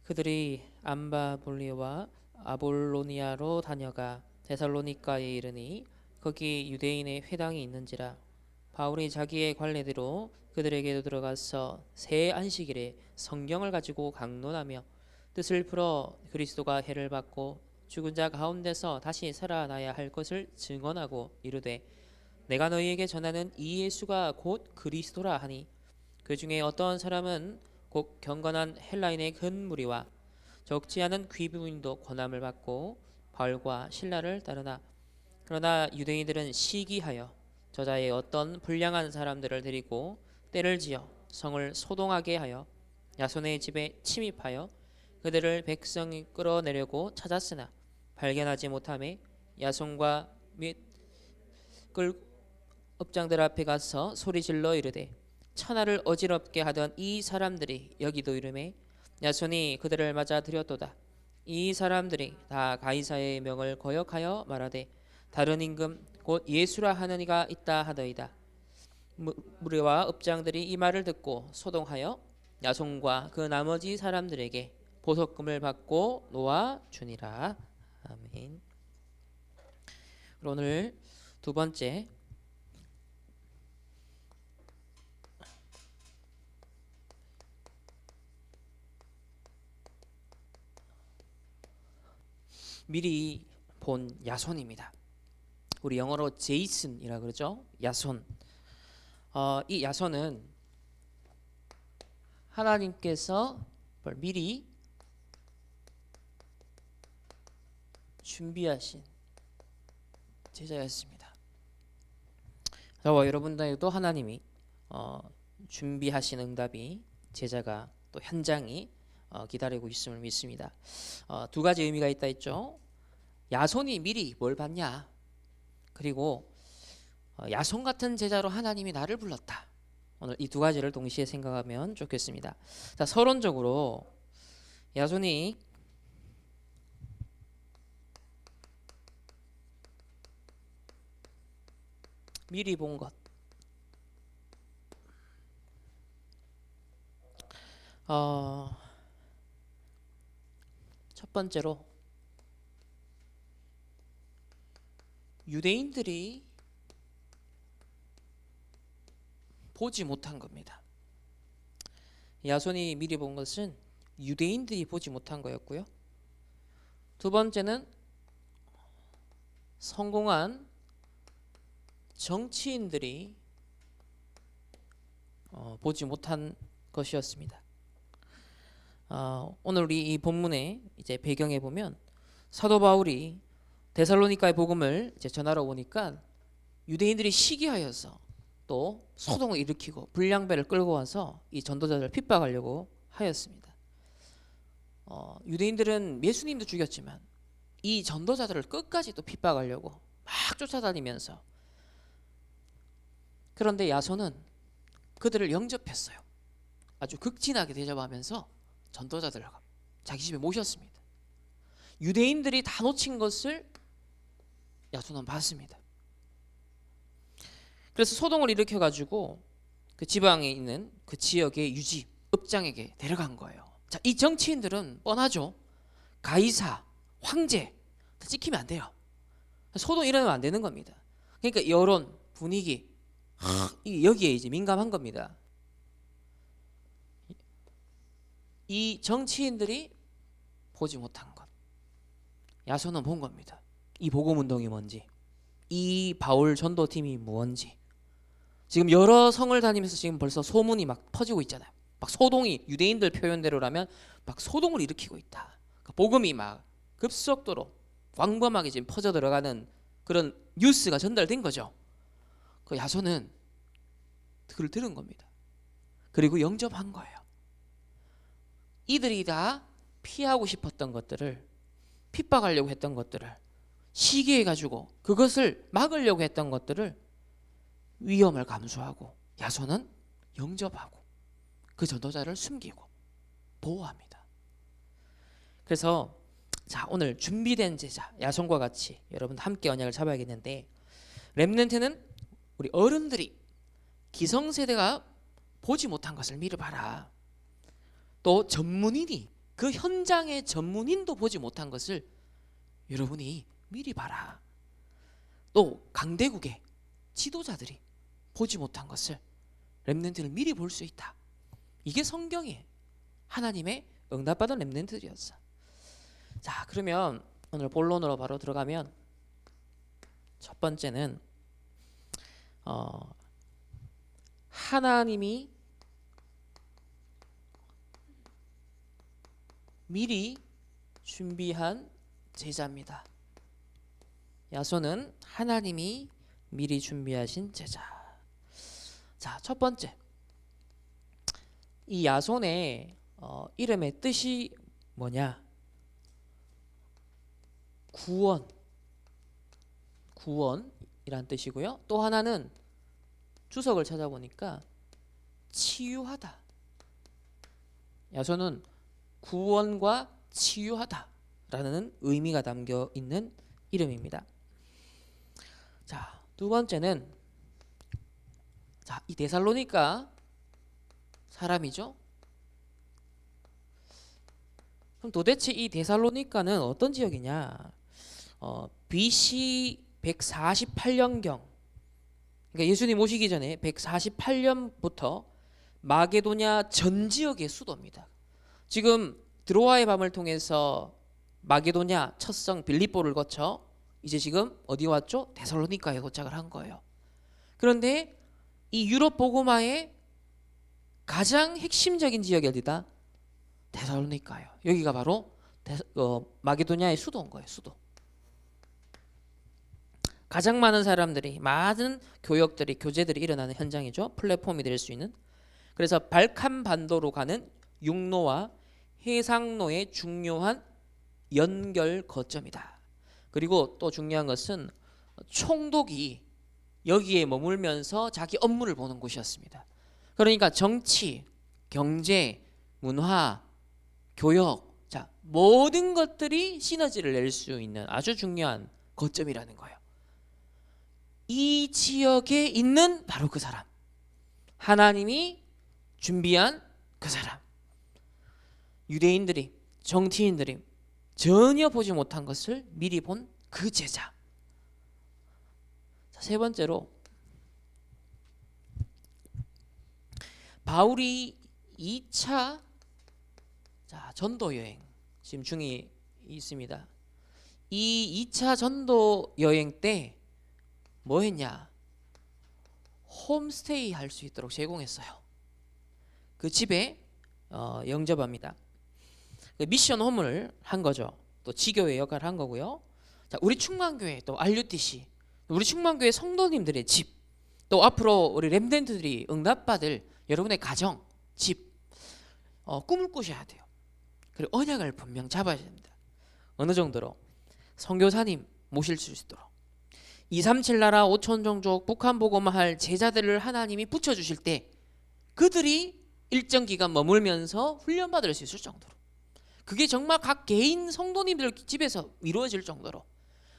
그들이 암바볼리와 아볼로니아로 다녀가 데살로니가에 이르니 거기 유대인의 회당이 있는지라. 바울이 자기의 관례대로 그들에게도 들어가서 새 안식일에 성경을 가지고 강론하며 뜻을 풀어 그리스도가 해를 받고 죽은 자 가운데서 다시 살아나야 할 것을 증언하고 이르되, 내가 너희에게 전하는 이 예수가 곧 그리스도라 하니, 그 중에 어떤 사람은 곧 경건한 헬라인의 큰 무리와 적지 않은 귀부인도 권함을 받고 바울과 신라를 따르나, 그러나 유대인들은 시기하여 저자의 어떤 불량한 사람들을 데리고 때를 지어 성을 소동하게 하여 야손의 집에 침입하여 그들을 백성이 끌어내려고 찾았으나 발견하지 못하매 야손과 및 끌 업장들 앞에 가서 소리질러 이르되, 천하를 어지럽게 하던 이 사람들이 여기도 이르매 야손이 그들을 맞아 들였도다. 이 사람들이 다 가이사의 명을 거역하여 말하되, 다른 임금 곧 예수라 하는 이가 있다 하더이다. 무리와 업장들이 이 말을 듣고 소동하여 야손과 그 나머지 사람들에게 보석금을 받고 놓아 주니라. 아멘. 오늘 두 번째, 미리 본 야손입니다. 우리 영어로 제이슨이라 그러죠. 야손. 이 야손은 하나님께서 미리 준비하신 제자였습니다. 저와 여러분들에게도 하나님이 준비하신 응답이, 제자가 또 현장이 기다리고 있음을 믿습니다. 두 가지 의미가 있다 했죠. 야손이 미리 뭘 받냐, 그리고 야손 같은 제자로 하나님이 나를 불렀다. 오늘 이 두 가지를 동시에 생각하면 좋겠습니다. 자, 서론적으로 야손이 미리 본 것, 첫 번째로 유대인들이 보지 못한 겁니다. 야손이 미리 본 것은 유대인들이 보지 못한 거였고요. 두 번째는 성공한 정치인들이 보지 못한 것이었습니다. 오늘 우리 이 본문의 이제 배경에 보면 사도 바울이 데살로니가의 복음을 이제 전하러 오니까 유대인들이 시기하여서 또 소동을 일으키고 불량배를 끌고 와서 이 전도자들을 핍박하려고 하였습니다. 유대인들은 예수님도 죽였지만 이 전도자들을 끝까지 또 핍박하려고 막 쫓아다니면서, 그런데 야손은 그들을 영접했어요. 아주 극진하게 대접하면서 전도자들을 자기 집에 모셨습니다. 유대인들이 다 놓친 것을 야손은 봤습니다. 그래서 소동을 일으켜가지고 그 지방에 있는 그 지역의 유지, 읍장에게 데려간 거예요. 자, 이 정치인들은 뻔하죠. 가이사, 황제 다 찍히면 안 돼요. 소동 일어나면 안 되는 겁니다. 그러니까 여론, 분위기, 여기에 이제 민감한 겁니다. 이 정치인들이 보지 못한 것, 야손은 본 겁니다. 이 복음운동이 뭔지, 이 바울 전도팀이 뭔지. 지금 여러 성을 다니면서 지금 벌써 소문이 막 퍼지고 있잖아요. 막 소동이, 유대인들 표현대로라면 막 소동을 일으키고 있다. 그러니까 복음이 막 급속도로 광범하게 지금 퍼져 들어가는 그런 뉴스가 전달된 거죠. 그 야손은 그걸 들은 겁니다. 그리고 영접한 거예요. 이들이 다 피하고 싶었던 것들을, 핍박하려고 했던 것들을, 시기해가지고 그것을 막으려고 했던 것들을 위험을 감수하고 야손은 영접하고 그 전도자를 숨기고 보호합니다. 그래서 자, 오늘 준비된 제자 야손과 같이 여러분 함께 언약을 잡아야겠는데, 렘넌트는 우리 어른들이, 기성세대가 보지 못한 것을 미리 봐라. 또 전문인이 그 현장의 전문인도 보지 못한 것을 여러분이 미리 봐라. 또 강대국의 지도자들이 보지 못한 것을 렘넌트를 미리 볼 수 있다. 이게 성경의 하나님의 응답받은 렘넌트들이었어. 자, 그러면 오늘 본론으로 바로 들어가면 첫 번째는 하나님이 미리 준비한 제자입니다. 야손은 하나님이 미리 준비하신 제자. 자, 첫 번째, 이 야손의 이름의 뜻이 뭐냐? 구원이란 뜻이고요. 또 하나는 주석을 찾아보니까 치유하다. 야손은 구원과 치유하다라는 의미가 담겨 있는 이름입니다. 자, 두 번째는 이 데살로니가 사람이죠. 그럼 도대체 이 데살로니가는 어떤 지역이냐? BC 148년경, 그러니까 예수님 오시기 전에 148년부터 마게도냐 전 지역의 수도입니다. 지금 드로아의 밤을 통해서 마게도냐 첫성 빌립보를 거쳐 이제 지금 어디 왔죠? 데살로니가에 도착을 한 거예요. 그런데 이 유럽 복음화의 가장 핵심적인 지역이 어디다? 데살로니가예요. 여기가 바로 마게도냐의 수도인 거예요. 수도. 가장 많은 사람들이, 많은 교역들이, 교제들이 일어나는 현장이죠. 플랫폼이 될 수 있는. 그래서 발칸 반도로 가는 육로와 해상로의 중요한 연결 거점이다. 그리고 또 중요한 것은 총독이 여기에 머물면서 자기 업무를 보는 곳이었습니다. 그러니까 정치, 경제, 문화, 교역, 모든 것들이 시너지를 낼 수 있는 아주 중요한 거점이라는 거예요. 이 지역에 있는 바로 그 사람, 하나님이 준비한 그 사람, 유대인들이, 정치인들이 전혀 보지 못한 것을 미리 본 그 제자. 세 번째로, 바울이 2차 전도 여행 지금 중에 있습니다. 이 2차 전도 여행 때 뭐 했냐? 홈스테이 할 수 있도록 제공했어요. 그 집에 영접합니다. 미션 홈을 한 거죠. 또 지교회 역할을 한 거고요. 자, 우리 충만교회, 또 RUTC, 우리 충만교회 성도님들의 집, 또 앞으로 우리 렘넌트들이 응답받을 여러분의 가정, 집, 꿈을 꾸셔야 돼요. 그리고 언약을 분명 잡아야 됩니다. 어느 정도로? 선교사님 모실 수 있도록 237 나라 5천 종족 북한 복음할 제자들을 하나님이 붙여주실 때 그들이 일정 기간 머물면서 훈련받을 수 있을 정도로, 그게 정말 각 개인 성도님들 집에서 이루어질 정도로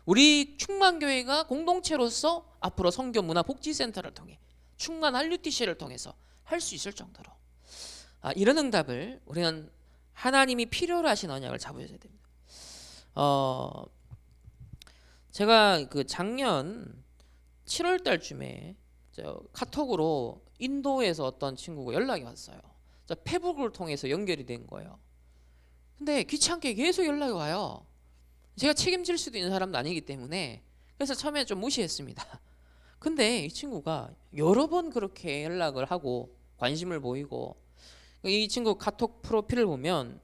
우리 충만교회가 공동체로서 앞으로 선교 문화 복지센터를 통해 충만 RUTC를 통해서 할 수 있을 정도로 이런 응답을 우리는 하나님이 필요로 하신 언약을 잡으셔야 됩니다. 제가 그 작년 7월 달쯤에 카톡으로 인도에서 어떤 친구가 연락이 왔어요. 페북을 통해서 연결이 된 거예요. 근데 귀찮게 계속 연락이 와요. 제가 책임질 수도 있는 사람도 아니기 때문에 그래서 처음에 좀 무시했습니다. 근데 이 친구가 여러 번 그렇게 연락을 하고 관심을 보이고, 이 친구 카톡 프로필을 보면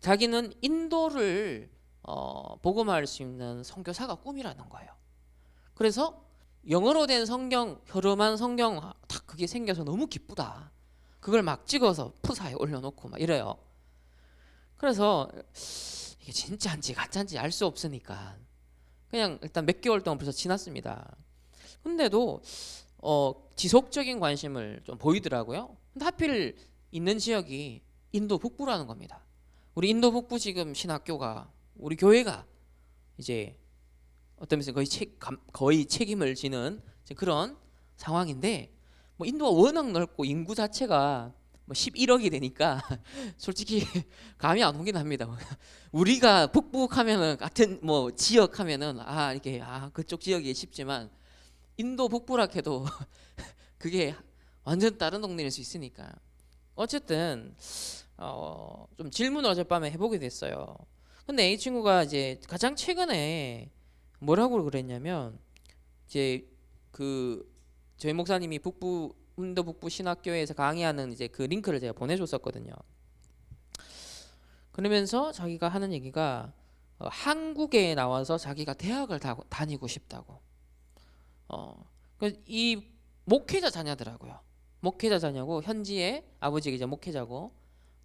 자기는 인도를 복음할 수 있는 선교사가 꿈이라는 거예요. 그래서 영어로 된 성경, 흐름한 성경 딱 그게 생겨서 너무 기쁘다. 그걸 막 찍어서 푸사에 올려놓고 막 이래요. 그래서 이게 진짜인지 가짜인지 알 수 없으니까 그냥 일단 몇 개월 동안 벌써 지났습니다. 근데도 지속적인 관심을 좀 보이더라고요. 근데 하필 있는 지역이 인도 북부라는 겁니다. 우리 인도 북부 지금 신학교가, 우리 교회가 이제 어떤 면에서 거의 책임을 지는 그런 상황인데, 인도가 워낙 넓고 인구 자체가 뭐 11억이 되니까 솔직히 감이 안 오긴 합니다. 우리가 북북하면은 같은 뭐 지역 하면은 이렇게 그쪽 지역이 쉽지만 인도 북부락해도 그게 완전 다른 동네일 수 있으니까. 어쨌든 좀 질문을 어젯밤에 해보게 됐어요. 근데 이 친구가 이제 가장 최근에 뭐라고 그랬냐면 이제 그 저희 목사님이 북부 인도 북부 신학교에서 강의하는 이제 그 링크를 제가 보내줬었거든요. 그러면서 자기가 하는 얘기가 한국에 나와서 자기가 대학을 다니고 싶다고. 이 목회자 자녀더라고요. 목회자 자녀고 현지에 아버지가 이제 목회자고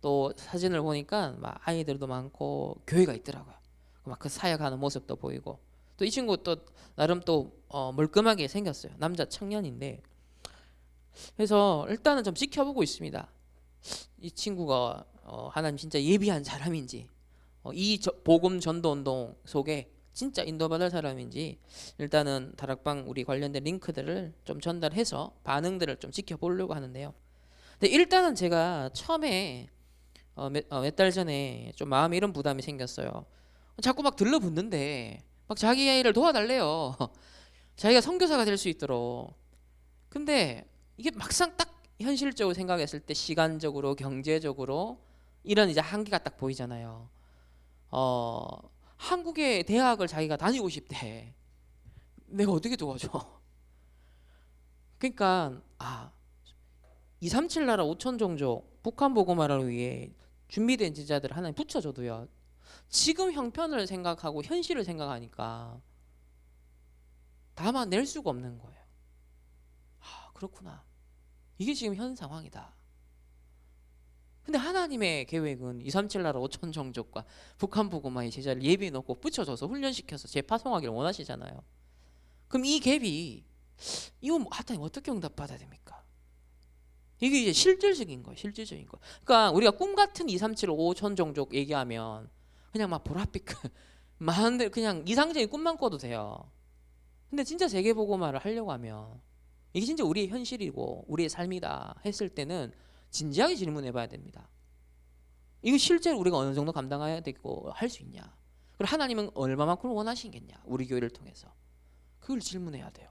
또 사진을 보니까 막 아이들도 많고 교회가 있더라고요. 막 그 사역하는 모습도 보이고 또 이 친구 또 나름 또 멀끔하게 생겼어요. 남자 청년인데 그래서 일단은 좀 지켜보고 있습니다. 이 친구가 하나님 진짜 예비한 사람인지 이 복음 전도 운동 속에 진짜 인도받을 사람인지 일단은 다락방 우리 관련된 링크들을 좀 전달해서 반응들을 좀 지켜보려고 하는데요. 근데 일단은 제가 처음에 몇 달 전에 좀 마음에 이런 부담이 생겼어요. 자꾸 막 들러붙는데 막 자기 아이를 도와달래요. 자기가 선교사가 될 수 있도록. 근데 이게 막상 딱 현실적으로 생각했을 때 시간적으로 경제적으로 이런 이제 한계가 딱 보이잖아요. 한국의 대학을 자기가 다니고 싶대. 내가 어떻게 도와줘? 그러니까 237 나라 5천 종족 북한 복음화를 위해 준비된 제자들을 하나님 붙여줘도요. 지금 형편을 생각하고 현실을 생각하니까 담아낼 수가 없는 거예요. 그렇구나. 이게 지금 현 상황이다. 근데 하나님의 계획은 237 나라 5천 종족과 북한 복음화의 제자를 예비해 놓고 붙여줘서 훈련시켜서 재파송하기를 원하시잖아요. 그럼 이 갭이 이거 하여튼 어떻게 응답받아야 됩니까? 이게 이제 실질적인 거예요. 실질적인 거. 그러니까 우리가 꿈 같은 237 5천 종족 얘기하면 그냥 막 보랏빛 많은데 그냥 이상적인 꿈만 꿔도 돼요. 근데 진짜 세계복음화를 하려고 하면 이게 진짜 우리의 현실이고 우리의 삶이다 했을 때는 진지하게 질문해 봐야 됩니다. 이거 실제로 우리가 어느 정도 감당해야 되고 할 수 있냐? 그리고 하나님은 얼마만큼 원하시겠냐? 우리 교회를 통해서. 그걸 질문해야 돼요.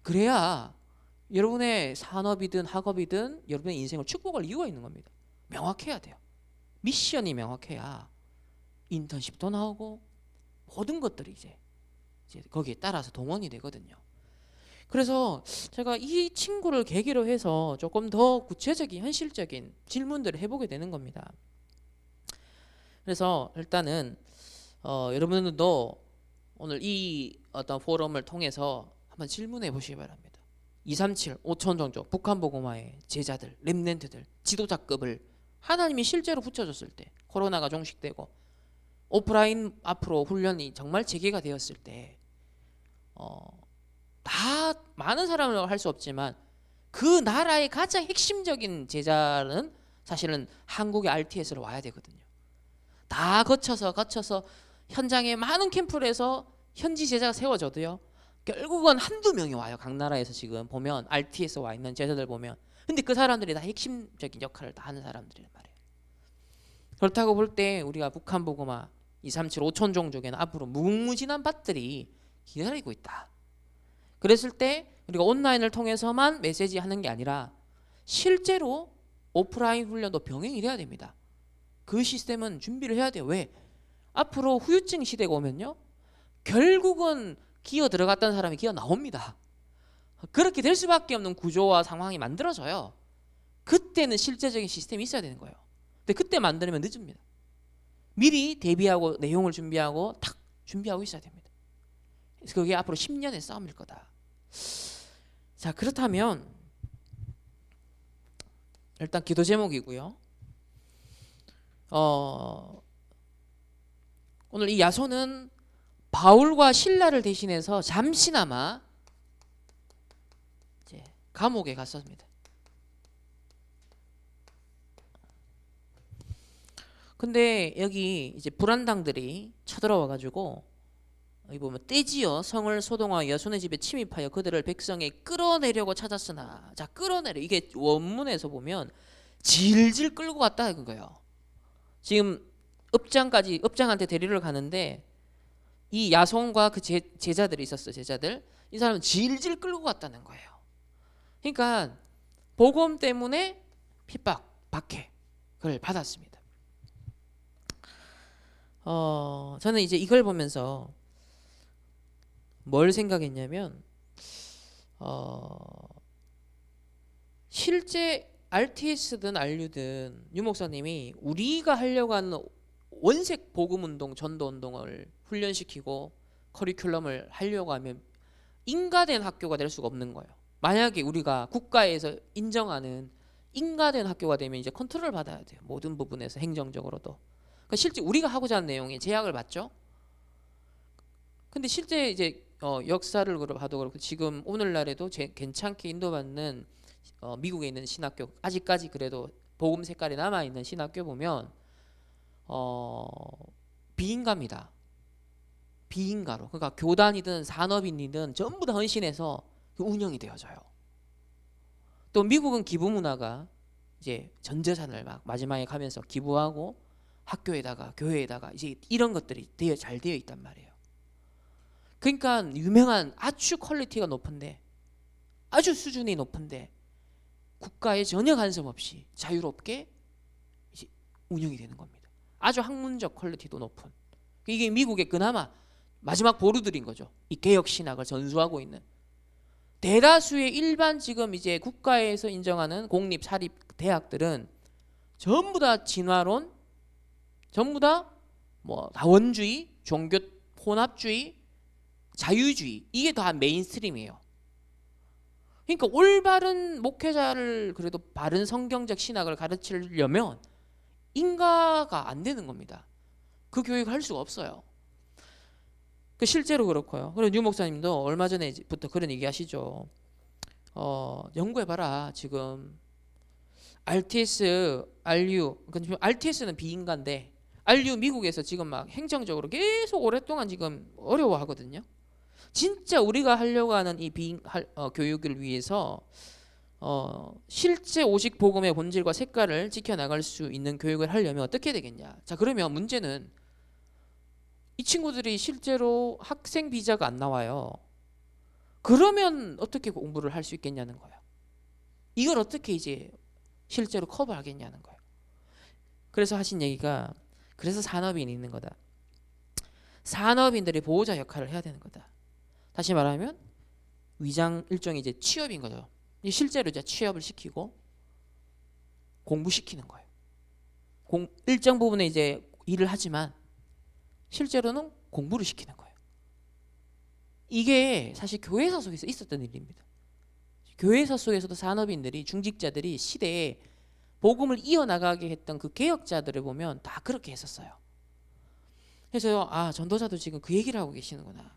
그래야 여러분의 산업이든 학업이든 여러분의 인생을 축복할 이유가 있는 겁니다. 명확해야 돼요. 미션이 명확해야 인턴십도 나오고 모든 것들이 이제 거기에 따라서 동원이 되거든요. 그래서 제가 이 친구를 계기로 해서 조금 더 구체적인 현실적인 질문들을 해보게 되는 겁니다. 그래서 일단은 여러분들도 오늘 이 어떤 포럼을 통해서 한번 질문해 보시기 바랍니다. 237 5천 종족 북한 복음화의 제자들 렘넌트들 지도자급을 하나님이 실제로 붙여줬을 때 코로나가 종식되고 오프라인 앞으로 훈련이 정말 재개가 되었을 때 다 많은 사람을 할 수 없지만 그 나라의 가장 핵심적인 제자는 사실은 한국의 RTS로 와야 되거든요. 다 거쳐서 현장에 많은 캠프를 해서 현지 제자가 세워져도요. 결국은 한두 명이 와요. 각 나라에서 지금 보면 RTS 와 있는 제자들 보면. 근데 그 사람들이 다 핵심적인 역할을 다 하는 사람들이란 말이에요. 그렇다고 볼 때 우리가 북한 복음화 237 5천 종족에는 앞으로 무궁무진한 밭들이 기다리고 있다. 그랬을 때 우리가 온라인을 통해서만 메시지 하는 게 아니라 실제로 오프라인 훈련도 병행이 돼야 됩니다. 그 시스템은 준비를 해야 돼요. 왜? 앞으로 후유증 시대가 오면요. 결국은 기어 들어갔던 사람이 기어 나옵니다. 그렇게 될 수밖에 없는 구조와 상황이 만들어져요. 그때는 실제적인 시스템이 있어야 되는 거예요. 근데 그때 만들면 늦습니다. 미리 대비하고 내용을 준비하고 탁 준비하고 있어야 됩니다. 그래서 그게 앞으로 10년의 싸움일 거다. 자, 그렇다면 일단 기도 제목이고요. 오늘 이 야손은 바울과 실라를 대신해서 잠시나마 이제 감옥에 갔었습니다. 근데 여기 이제 불안당들이 쳐들어와 가지고 여기 보면 떼지어 성을 소동하여 야손의 집에 침입하여 그들을 백성에 끌어내려고 찾았으나 자 끌어내려 이게 원문에서 보면 질질 끌고 갔다 그거예요. 지금 읍장한테 데리러 가는데 이 야손과 그 제자들이 있었어. 제자들. 이 사람은 질질 끌고 갔다는 거예요. 그러니까 복음 때문에 핍박, 박해를 받았습니다. 저는 이제 이걸 보면서 뭘 생각했냐면 실제 RTS든 RU든 유 목사님이 우리가 하려고 하는 원색 복음 운동, 전도 운동을 훈련시키고 커리큘럼을 하려고 하면 인가된 학교가 될 수가 없는 거예요. 만약에 우리가 국가에서 인정하는 인가된 학교가 되면 이제 컨트롤 받아야 돼요. 모든 부분에서 행정적으로도. 그러니까 실제 우리가 하고자 하는 내용이 제약을 받죠. 근데 실제 이제 역사를 봐도 그렇고 지금 오늘날에도 괜찮게 인도받는 미국에 있는 신학교, 아직까지 그래도 복음 색깔이 남아 있는 신학교 보면 비인가입니다. 비인가로. 그러니까 교단이든 산업인이든 전부 다 헌신해서 운영이 되어져요. 또 미국은 기부 문화가 이제 전 재산을 막 마지막에 가면서 기부하고 학교에다가 교회에다가 이제 이런 것들이 잘 되어 있단 말이에요. 그러니까 유명한 아주 퀄리티가 높은데 아주 수준이 높은데 국가에 전혀 간섭 없이 자유롭게 이제 운영이 되는 겁니다. 아주 학문적 퀄리티도 높은. 이게 미국의 그나마 마지막 보루들인 거죠. 이 개혁 신학을 전수하고 있는 대다수의 일반 지금 이제 국가에서 인정하는 공립 사립 대학들은 전부 다 진화론, 전부 다 뭐 다원주의, 종교 혼합주의, 자유주의 이게 다 메인스트림이에요. 그러니까 올바른 목회자를 그래도 바른 성경적 신학을 가르치려면 인가가 안 되는 겁니다. 그 교육을 할 수가 없어요. 그 실제로 그렇고요. 그리고 유 목사님도 얼마 전에부터 그런 얘기하시죠. 연구해봐라. 지금 RTS, RU, 그러니까 RTS는 비인가인데 RU 미국에서 지금 막 행정적으로 계속 오랫동안 지금 어려워하거든요. 진짜 우리가 하려고 하는 이 교육을 위해서 실제 오직 복음의 본질과 색깔을 지켜나갈 수 있는 교육을 하려면 어떻게 되겠냐. 자, 그러면 문제는 이 친구들이 실제로 학생 비자가 안 나와요. 그러면 어떻게 공부를 할 수 있겠냐는 거예요. 이걸 어떻게 이제 실제로 커버하겠냐는 거예요. 그래서 하신 얘기가 그래서 산업인이 있는 거다. 산업인들이 보호자 역할을 해야 되는 거다. 다시 말하면 위장 일종의 이제 취업인 거죠. 실제로 이제 취업을 시키고 공부시키는 거예요. 일정 부분에 이제 일을 하지만 실제로는 공부를 시키는 거예요. 이게 사실 교회사 속에서 있었던 일입니다. 교회사 속에서도 산업인들이 중직자들이 시대에 복음을 이어나가게 했던 그 개혁자들을 보면 다 그렇게 했었어요. 그래서 전도사도 지금 그 얘기를 하고 계시는구나.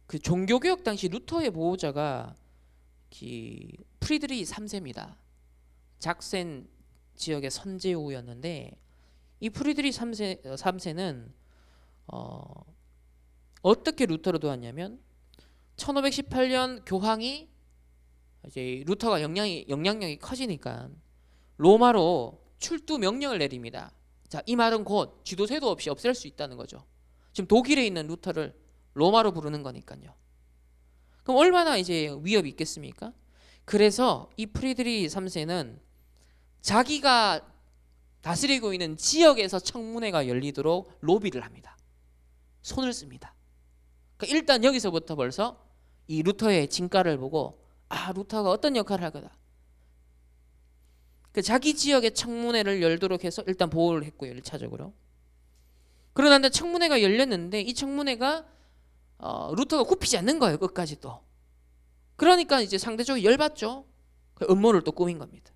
그 종교개혁 당시 루터의 보호자가 프리드리히 3세입니다. 작센 지역의 선제후였는데 이 프리드리히 3세는 어떻게 루터를 도왔냐면 1518년 교황이 이제 루터가 영향력이 커지니까 로마로 출두 명령을 내립니다. 자, 이 말은 곧 쥐도새도 없이 없앨 수 있다는 거죠. 지금 독일에 있는 루터를 로마로 부르는 거니까요. 그럼 얼마나 이제 위협이 있겠습니까? 그래서 이 프리드리히 3세는 자기가 다스리고 있는 지역에서 청문회가 열리도록 로비를 합니다. 손을 씁니다. 그러니까 일단 여기서부터 벌써 이 루터의 진가를 보고 루터가 어떤 역할을 할 거다. 그 자기 지역의 청문회를 열도록 해서 일단 보호를 했고요. 1차적으로. 그러나 청문회가 열렸는데 이 청문회가 루터가 굽히지 않는 거예요. 끝까지 또. 그러니까 이제 상대적으로 열받죠. 그 음모를 또 꾸민 겁니다.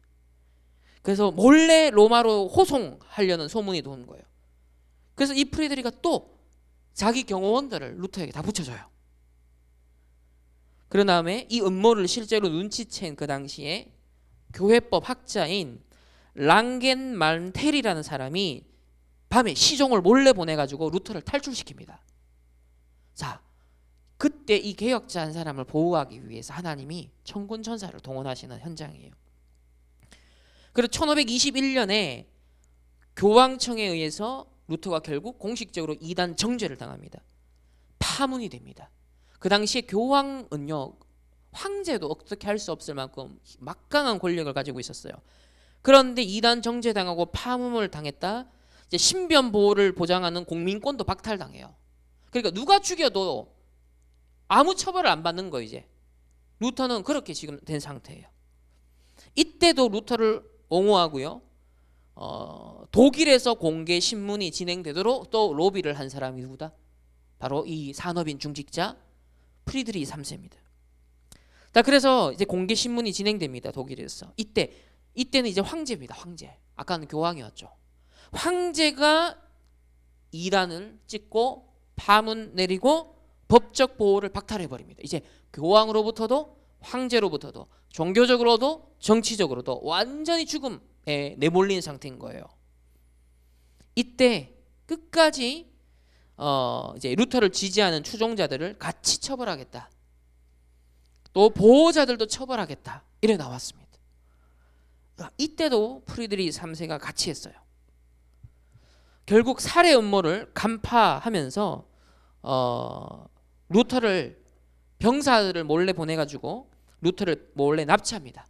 그래서 몰래 로마로 호송하려는 소문이 도는 거예요. 그래서 이 프리드리가 또 자기 경호원들을 루터에게 다 붙여줘요. 그런 다음에 이 음모를 실제로 눈치챈 그 당시에 교회법 학자인 랑겐만텔이라는 사람이 밤에 시종을 몰래 보내가지고 루터를 탈출시킵니다. 자, 그때 이 개혁자 한 사람을 보호하기 위해서 하나님이 천군 천사를 동원하시는 현장이에요. 그리고 1521년에 교황청에 의해서 루터가 결국 공식적으로 이단 정죄를 당합니다. 파문이 됩니다. 그 당시에 교황은요, 황제도 어떻게 할 수 없을 만큼 막강한 권력을 가지고 있었어요. 그런데 이단 정죄당하고 파문을 당했다. 이제 신변 보호를 보장하는 공민권도 박탈당해요. 그러니까 누가 죽여도 아무 처벌을 안 받는 거예요. 이제 루터는 그렇게 지금 된 상태예요. 이때도 루터를 옹호하고요. 독일에서 공개 신문이 진행되도록 또 로비를 한 사람이 누구다? 바로 이 산업인 중직자 프리드리히 3세입니다. 자, 그래서 이제 공개 신문이 진행됩니다. 독일에서. 이때는 이제 황제입니다. 황제. 아까는 교황이었죠. 황제가 이단을 찍고 파문 내리고 법적 보호를 박탈해 버립니다. 이제 교황으로부터도 황제로부터도 종교적으로도 정치적으로도 완전히 죽음에 내몰린 상태인 거예요. 이때 끝까지 이제 루터를 지지하는 추종자들을 같이 처벌하겠다. 또 보호자들도 처벌하겠다. 이래 나왔습니다. 이때도 프리드리히 3세가 같이 했어요. 결국 살해 음모를 간파하면서 루터를 병사들을 몰래 보내가지고 루터를 몰래 납치합니다.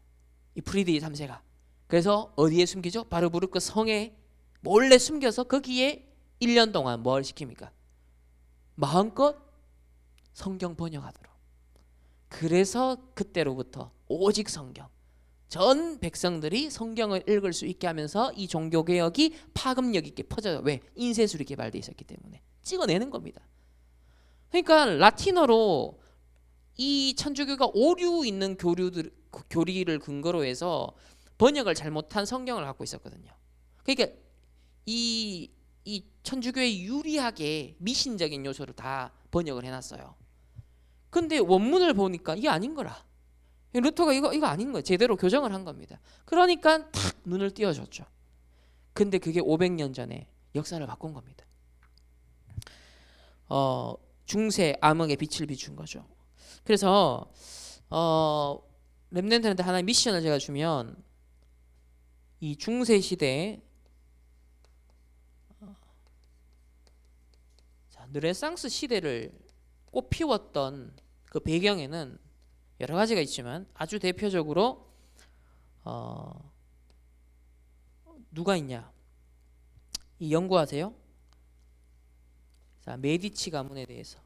이 프리드리히 3세가. 그래서 어디에 숨기죠? 바르부르크 성에 몰래 숨겨서 거기에 1년 동안 뭘 시킵니까? 마음껏 성경 번역하도록. 그래서 그때로부터 오직 성경, 전 백성들이 성경을 읽을 수 있게 하면서 이 종교개혁이 파급력 있게 퍼져요. 왜? 인쇄술이 개발되어 있었기 때문에. 찍어내는 겁니다. 그러니까 라틴어로 이 천주교가 오류 있는 교리를 근거로 해서 번역을 잘못한 성경을 갖고 있었거든요. 그러니까 이 천주교에 유리하게 미신적인 요소를 다 번역을 해놨어요. 근데 원문을 보니까 이게 아닌 거라. 루터가 이거 아닌 거예요. 제대로 교정을 한 겁니다. 그러니까 탁 눈을 띄워줬죠. 근데 그게 500년 전에 역사를 바꾼 겁니다. 중세 암흑의 빛을 비춘 거죠. 그래서 렘넌트한테 하나의 미션을 제가 주면 이 중세 시대에 르네상스 시대를 꽃피웠던 그 배경에는 여러 가지가 있지만 아주 대표적으로 누가 있냐? 이 연구하세요? 자, 메디치 가문에 대해서.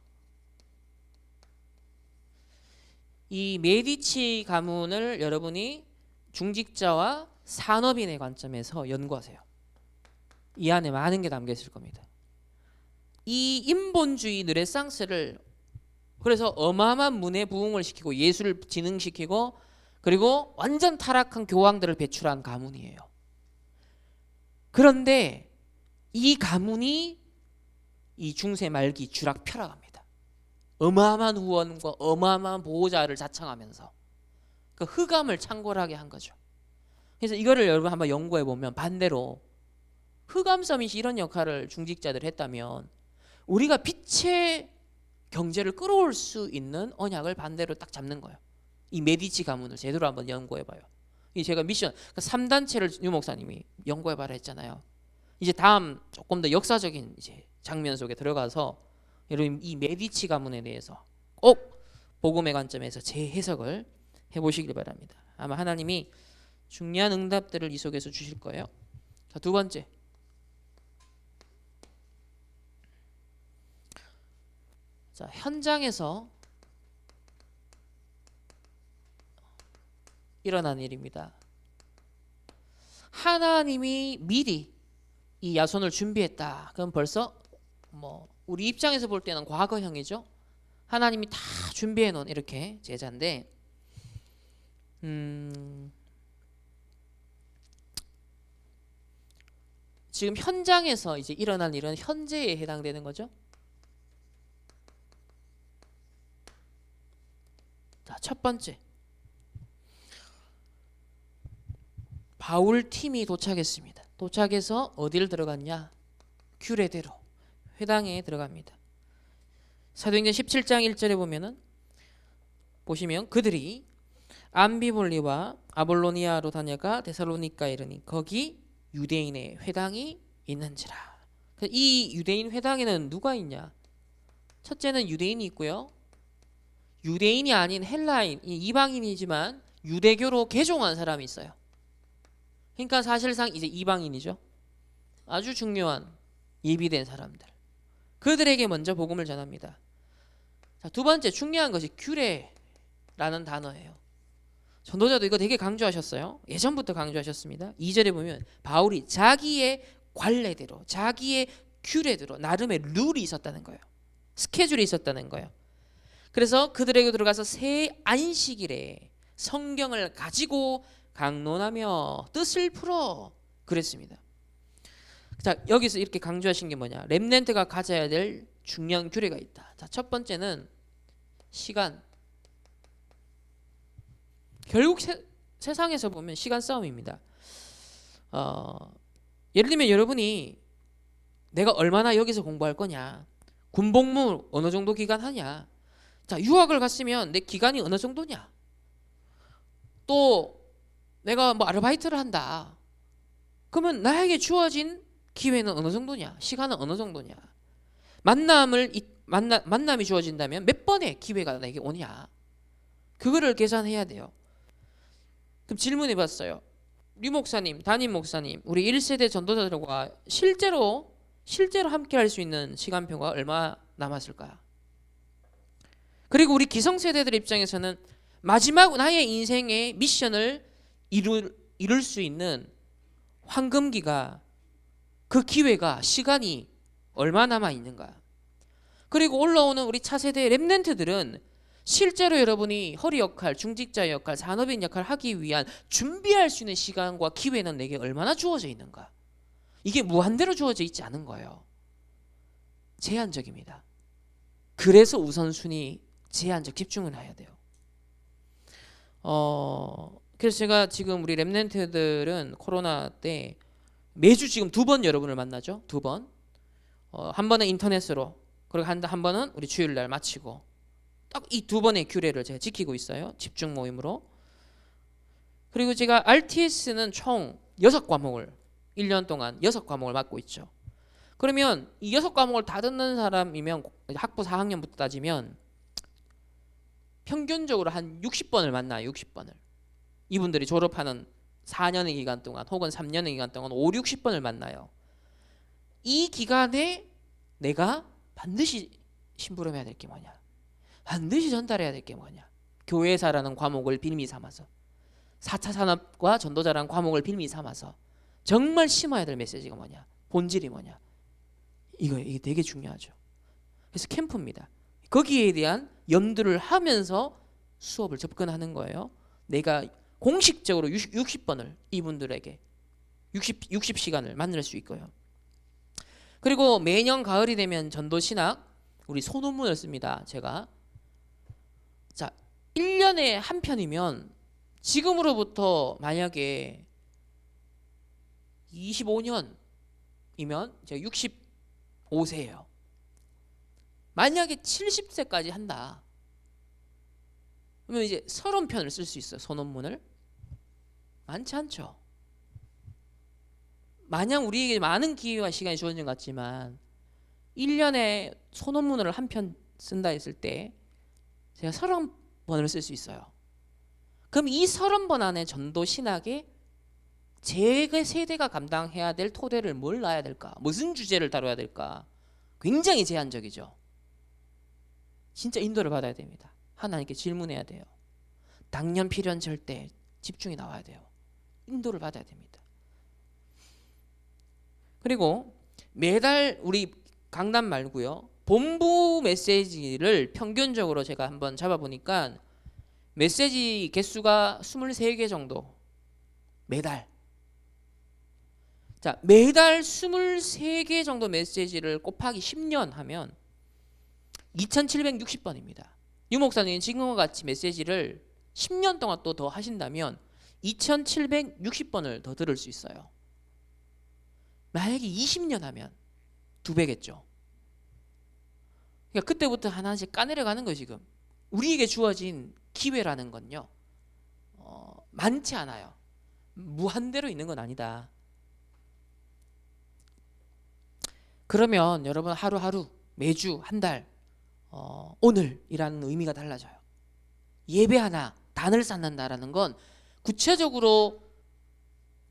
이 메디치 가문을 여러분이 중직자와 산업인의 관점에서 연구하세요. 이 안에 많은 게 담겨 있을 겁니다. 이 인본주의 르네상스를 그래서 어마어마한 문해 부흥을 시키고 예술을 진흥시키고 그리고 완전 타락한 교황들을 배출한 가문이에요. 그런데 이 가문이 이 중세 말기 추락펴락합니다. 어마어마한 후원과 어마어마한 보호자를 자청하면서 그 흑암을 창궐하게 한 거죠. 그래서 이거를 여러분 한번 연구해 보면 반대로 흑암 서밋이 이런 역할을 중직자들 했다면 우리가 빛의 경제를 끌어올 수 있는 언약을 반대로 딱 잡는 거예요. 이 메디치 가문을 제대로 한번 연구해봐요. 이 제가 미션 3단체를 유 목사님이 연구해봐라 했잖아요. 이제 다음 조금 더 역사적인 이제 장면 속에 들어가서 여러분 이 메디치 가문에 대해서 꼭 복음의 관점에서 재해석을 해보시길 바랍니다. 아마 하나님이 중요한 응답들을 이 속에서 주실 거예요. 자, 두 번째. 자, 현장에서 일어난 일입니다. 하나님이 미리 이 야손을 준비했다. 그럼 벌써 우리 입장에서 볼 때는 과거형이죠. 하나님이 다 준비해 놓은 이렇게 제자인데 지금 현장에서 이제 일어난 일은 현재에 해당되는 거죠. 자, 첫 번째. 바울 팀이 도착했습니다. 도착해서 어디를 들어갔냐? 규례대로 회당에 들어갑니다. 사도행전 17장 1절에 보시면 그들이 암비볼리와 아볼로니아로 다녀가 데살로니가에 이르니 거기 유대인의 회당이 있는지라. 이 유대인 회당에는 누가 있냐? 첫째는 유대인이 있고요. 유대인이 아닌 헬라인, 이방인이지만 유대교로 개종한 사람이 있어요. 그러니까 사실상 이제 이방인이죠. 아주 중요한 예비된 사람들. 그들에게 먼저 복음을 전합니다. 자, 두 번째 중요한 것이 규례라는 단어예요. 전도자도 이거 되게 강조하셨어요. 예전부터 강조하셨습니다. 2절에 보면 바울이 자기의 관례대로, 자기의 규례대로 나름의 룰이 있었다는 거예요. 스케줄이 있었다는 거예요. 그래서 그들에게 들어가서 새 안식일에 성경을 가지고 강론하며 뜻을 풀어 그랬습니다. 자, 여기서 이렇게 강조하신 게 뭐냐? 렘넌트가 가져야 될 중요한 규례가 있다. 자, 첫 번째는 시간. 결국 세상에서 보면 시간 싸움입니다. 예를 들면 여러분이 내가 얼마나 여기서 공부할 거냐, 군복무 어느 정도 기간 하냐, 자, 유학을 갔으면 내 기간이 어느 정도냐, 또 내가 뭐 아르바이트를 한다, 그러면 나에게 주어진 기회는 어느 정도냐, 시간은 어느 정도냐, 만남이 주어진다면 몇 번의 기회가 나에게 오냐, 그거를 계산해야 돼요. 그럼 질문해 봤어요. 류 목사님, 담임 목사님, 우리 1세대 전도자들과 실제로 함께 할 수 있는 시간표가 얼마 남았을까요? 그리고 우리 기성세대들 입장에서는 마지막 나의 인생의 미션을 이룰 수 있는 황금기가, 그 기회가, 시간이 얼마 남아 있는가? 그리고 올라오는 우리 차세대 렘넌트들은 실제로 여러분이 허리 역할, 중직자 역할, 산업인 역할 하기 위한 준비할 수 있는 시간과 기회는 내게 얼마나 주어져 있는가? 이게 무한대로 주어져 있지 않은 거예요. 제한적입니다. 그래서 우선순위 제한적 집중을 해야 돼요. 그래서 제가 지금 우리 렘넌트들은 코로나 때 매주 지금 2번 여러분을 만나죠. 2번. 한 번은 인터넷으로, 그리고 한 번은 우리 주일날 마치고, 딱 이 2번의 규례를 제가 지키고 있어요. 집중 모임으로. 그리고 제가 RTS는 총 6과목을 1년 동안 6과목을 맡고 있죠. 그러면 이 6과목을 다 듣는 사람이면 학부 4학년부터 따지면 평균적으로 한 60번을 만나요. 60번을. 이분들이 졸업하는 4년의 기간 동안 혹은 3년의 기간 동안 5, 60번을 만나요. 이 기간에 내가 반드시 심부름해야 될 게 뭐냐, 반드시 전달해야 될 게 뭐냐, 교회사라는 과목을 빌미 삼아서, 4차 산업과 전도자라는 과목을 빌미 삼아서 정말 심어야 될 메시지가 뭐냐, 본질이 뭐냐, 이게 되게 중요하죠. 그래서 캠프입니다. 거기에 대한 염두를 하면서 수업을 접근하는 거예요. 내가 공식적으로 60번을 이분들에게 60시간을 만날 수 있고요. 그리고 매년 가을이 되면 전도신학 우리 소논문을 씁니다. 제가. 자, 1년에 한 편이면 지금으로부터 만약에 25년이면 제가 65세예요. 만약에 70세까지 한다, 그러면 이제 30편을 쓸 수 있어요. 소논문을. 많지 않죠. 마냥 우리에게 많은 기회와 시간이 주어진 것 같지만 1년에 소논문을 한 편 쓴다 했을 때 제가 30번을 쓸 수 있어요. 그럼 이 30번 안에 전도 신학에 제 세대가 감당해야 될 토대를 뭘 놔야 될까? 무슨 주제를 다뤄야 될까? 굉장히 제한적이죠. 진짜 인도를 받아야 됩니다. 하나님께 질문해야 돼요. 당연 필연 절대 집중이 나와야 돼요. 인도를 받아야 됩니다. 그리고 매달 우리 강단 말고요, 본부 메시지를 평균적으로 제가 한번 잡아보니까 메시지 개수가 23개 정도 매달. 자, 매달 23개 정도 메시지를 곱하기 10년 하면 2760번입니다. 유 목사님 지금과 같이 메시지를 10년 동안 또 더 하신다면 2760번을 더 들을 수 있어요. 만약에 20년 하면 2배겠죠. 그러니까 그때부터 하나씩 까내려가는 거예요. 지금 우리에게 주어진 기회라는 건요, 많지 않아요. 무한대로 있는 건 아니다. 그러면 여러분 하루하루, 매주, 한 달, 오늘이라는 의미가 달라져요. 예배 하나 단을 쌓는다라는 건 구체적으로,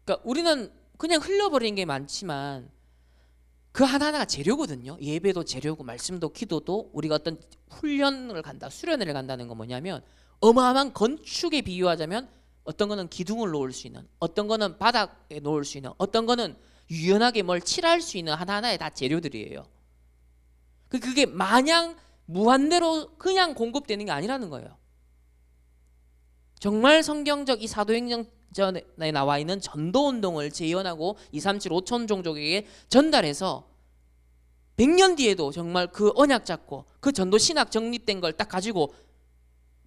그러니까 우리는 그냥 흘려버리는 게 많지만 그 하나하나가 재료거든요. 예배도 재료고 말씀도 기도도 우리가 어떤 훈련을 간다, 수련을 간다는 건 뭐냐면 어마어마한 건축에 비유하자면 어떤 거는 기둥을 놓을 수 있는, 어떤 거는 바닥에 놓을 수 있는, 어떤 거는 유연하게 뭘 칠할 수 있는 하나하나의 다 재료들이에요. 그게 마냥 무한대로 그냥 공급되는 게 아니라는 거예요. 정말 성경적 이 사도행전에 나와 있는 전도운동을 재현하고 237 5천 종족에게 전달해서 100년 뒤에도 정말 그 언약 잡고 그 전도 신학 정립된 걸 딱 가지고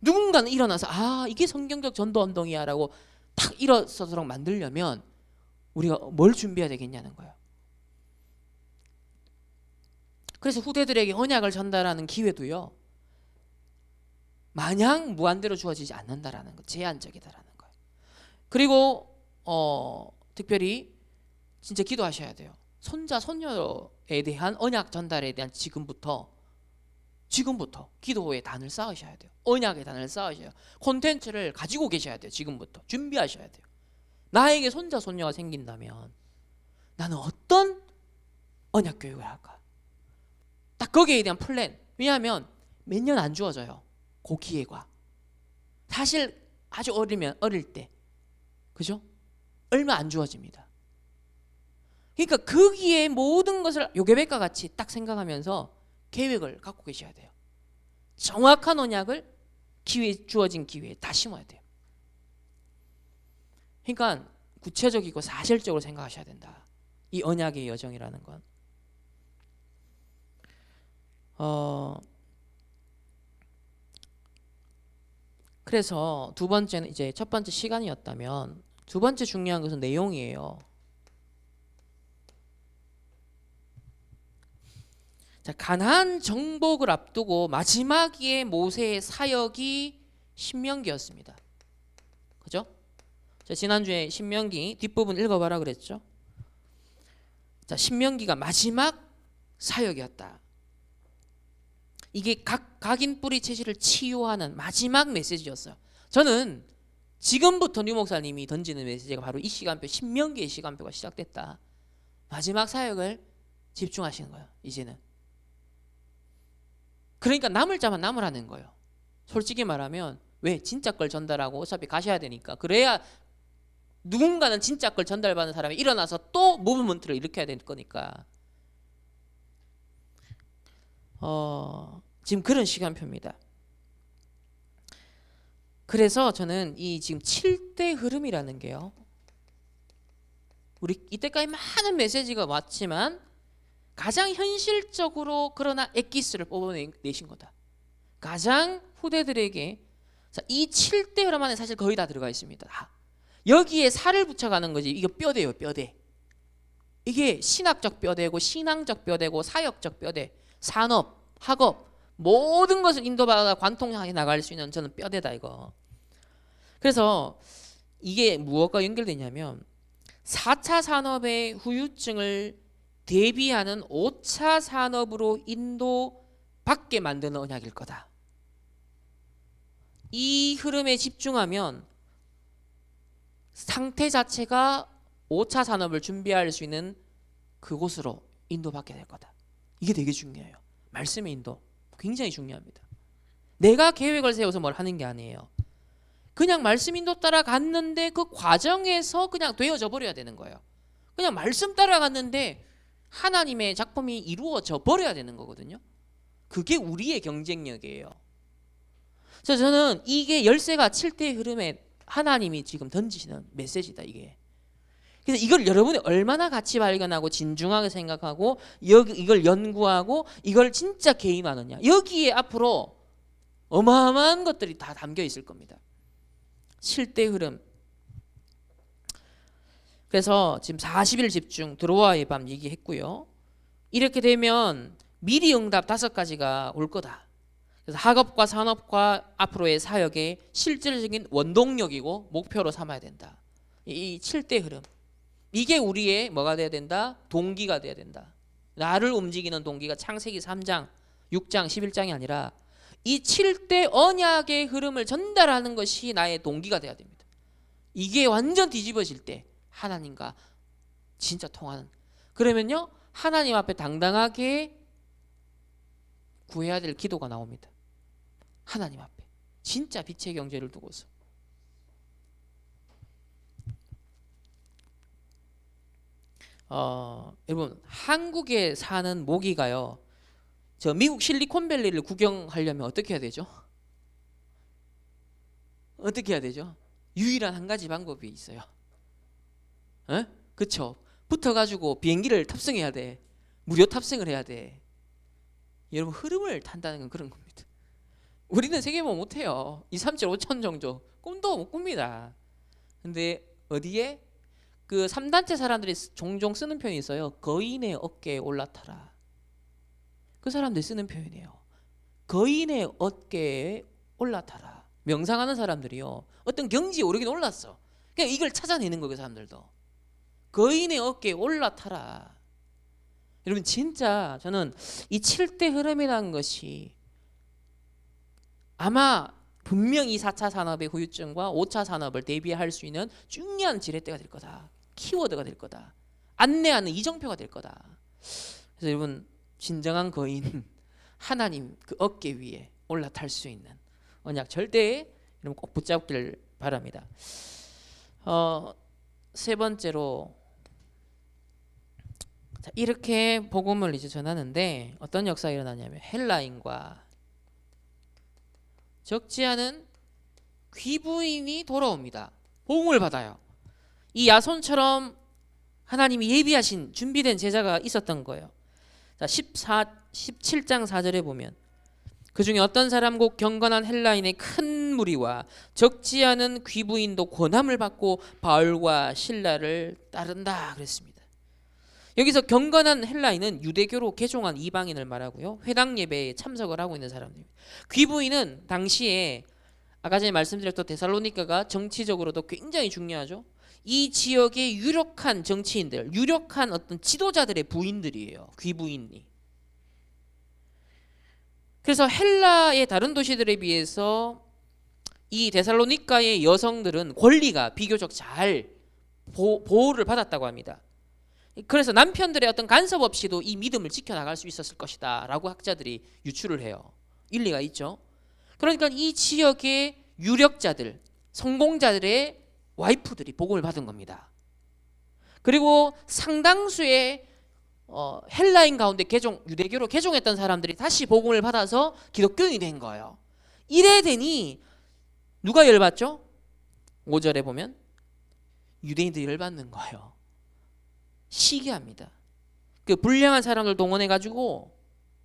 누군가는 일어나서 아, 이게 성경적 전도운동이야 라고 딱 일어서도록 만들려면 우리가 뭘 준비해야 되겠냐는 거예요. 그래서 후대들에게 언약을 전달하는 기회도요, 마냥 무한대로 주어지지 않는다라는 거, 제한적이다라는 거예요. 그리고 특별히 진짜 기도하셔야 돼요. 손자 손녀에 대한 언약 전달에 대한 지금부터 기도의 단을 쌓으셔야 돼요. 언약의 단을 쌓으셔야 돼요. 콘텐츠를 가지고 계셔야 돼요. 지금부터 준비하셔야 돼요. 나에게 손자 손녀가 생긴다면 나는 어떤 언약 교육을 할까? 딱 거기에 대한 플랜. 왜냐하면 몇 년 안 주어져요. 그 기회가. 사실 아주 어릴 때, 그죠? 얼마 안 주어집니다. 그러니까 거기에 모든 것을 요괴백과 같이 딱 생각하면서 계획을 갖고 계셔야 돼요. 정확한 언약을 주어진 기회에 다 심어야 돼요. 그러니까 구체적이고 사실적으로 생각하셔야 된다. 이 언약의 여정이라는 건. 그래서 두 번째는 이제 첫 번째 시간이었다면 두 번째 중요한 것은 내용이에요. 자, 가나안 정복을 앞두고 마지막에 모세의 사역이 신명기였습니다. 그죠? 자, 지난주에 신명기 뒷부분 읽어봐라 그랬죠? 자, 신명기가 마지막 사역이었다. 이게 각인 뿌리 체질을 치유하는 마지막 메시지였어요. 저는 지금부터 류 목사님이 던지는 메시지가 바로 이 시간표, 신명기의 시간표가 시작됐다. 마지막 사역을 집중하시는 거예요. 이제는. 그러니까 남을 자만 남으라는 거예요. 솔직히 말하면 왜? 진짜 걸 전달하고 어차피 가셔야 되니까. 그래야 누군가는 진짜 걸 전달받는 사람이 일어나서 또 무브먼트를 일으켜야 될 거니까. 지금 그런 시간표입니다. 그래서 저는 이 지금 7대 흐름이라는 게요, 우리 이때까지 많은 메시지가 왔지만 가장 현실적으로 그러나 엑기스를 뽑아내신 거다. 가장 후대들에게. 자, 이 7대 흐름 안에 사실 거의 다 들어가 있습니다. 여기에 살을 붙여가는 거지. 이거 뼈대예요, 뼈대. 이게 신학적 뼈대고 신앙적 뼈대고 사역적 뼈대, 산업, 학업 모든 것을 인도받아 관통하게 나갈 수 있는 저는 뼈대다 이거. 그래서 이게 무엇과 연결되냐면 4차 산업의 후유증을 대비하는 5차 산업으로 인도받게 만드는 언약일 거다. 이 흐름에 집중하면 상태 자체가 5차 산업을 준비할 수 있는 그곳으로 인도받게 될 거다. 이게 되게 중요해요. 말씀의 인도 굉장히 중요합니다. 내가 계획을 세워서 뭘 하는 게 아니에요. 그냥 말씀 인도 따라갔는데 그 과정에서 그냥 되어져 버려야 되는 거예요. 그냥 말씀 따라갔는데 하나님의 작품이 이루어져 버려야 되는 거거든요. 그게 우리의 경쟁력이에요. 그래서 저는 이게 열쇠가 7대의 흐름에 하나님이 지금 던지시는 메시지다 이게. 그래서 이걸 여러분이 얼마나 같이 발견하고 진중하게 생각하고 이걸 연구하고 이걸 진짜 개임하느냐, 여기에 앞으로 어마어마한 것들이 다 담겨 있을 겁니다. 7대 흐름. 그래서 지금 40일 집중, 드로아의 밤 얘기했고요. 이렇게 되면 미리 응답 5가지가 올 거다. 그래서 학업과 산업과 앞으로의 사역의 실질적인 원동력이고 목표로 삼아야 된다. 이 7대 흐름. 이게 우리의 뭐가 돼야 된다? 동기가 돼야 된다. 나를 움직이는 동기가 창세기 3장, 6장, 11장이 아니라 이 7대 언약의 흐름을 전달하는 것이 나의 동기가 돼야 됩니다. 이게 완전 뒤집어질 때 하나님과 진짜 통하는. 그러면요 하나님 앞에 당당하게 구해야 될 기도가 나옵니다. 하나님 앞에 진짜 빛의 경제를 두고서. 여러분 한국에 사는 모기가요 저 미국 실리콘밸리를 구경하려면 어떻게 해야 되죠? 어떻게 해야 되죠? 유일한 한 가지 방법이 있어요. 에? 그쵸? 붙어가지고 비행기를 탑승해야 돼. 무료 탑승을 해야 돼. 여러분 흐름을 탄다는 건 그런 겁니다. 우리는 세계보험 못해요. 2, 3, 7, 5천 정도 꿈도 못 꿉니다. 근데 어디에? 그 3단체 사람들이 종종 쓰는 표현이 있어요. 거인의 어깨에 올라타라. 그 사람들이 쓰는 표현이에요. 거인의 어깨에 올라타라. 명상하는 사람들이요 어떤 경지에 오르긴 올랐어. 그냥 이걸 찾아내는 거예요. 그 사람들도 거인의 어깨에 올라타라. 여러분 진짜 저는 이 7대 흐름이라는 것이 아마 분명히 4차 산업의 후유증과 5차 산업을 대비할 수 있는 중요한 지렛대가 될 거다. 키워드가 될 거다. 안내하는 이정표가 될 거다. 그래서 여러분 진정한 거인 하나님 그 어깨 위에 올라탈 수 있는 언약 절대 여러분 꼭 붙잡길 바랍니다. 세 번째로 자, 이렇게 복음을 이제 전하는데 어떤 역사가 일어나냐면 헬라인과 적지 않은 귀부인이 돌아옵니다. 복음을 받아요. 이 야손처럼 하나님이 예비하신 준비된 제자가 있었던 거예요. 자, 17장 4절에 보면 그 중에 어떤 사람 곧 경건한 헬라인의 큰 무리와 적지 않은 귀부인도 권함을 받고 바울과 실라를 따른다 그랬습니다. 여기서 경건한 헬라인은 유대교로 개종한 이방인을 말하고요. 회당 예배에 참석을 하고 있는 사람들입니다. 귀부인은 당시에 아까 전에 말씀드렸던 데살로니가가 정치적으로도 굉장히 중요하죠. 이 지역의 유력한 정치인들, 유력한 어떤 지도자들의 부인들이에요. 귀부인이. 그래서 헬라의 다른 도시들에 비해서 이 데살로니가의 여성들은 권리가 비교적 잘 보호를 받았다고 합니다. 그래서 남편들의 어떤 간섭 없이도 이 믿음을 지켜나갈 수 있었을 것이다 라고 학자들이 유추를 해요. 일리가 있죠. 그러니까 이 지역의 유력자들, 성공자들의 와이프들이 복음을 받은 겁니다. 그리고 상당수의 헬라인 가운데 유대교로 개종했던 사람들이 다시 복음을 받아서 기독교인이 된 거예요. 이래 되니 누가 열받죠? 5절에 보면 유대인들이 열받는 거예요. 시기합니다. 그 불량한 사람을 동원해 가지고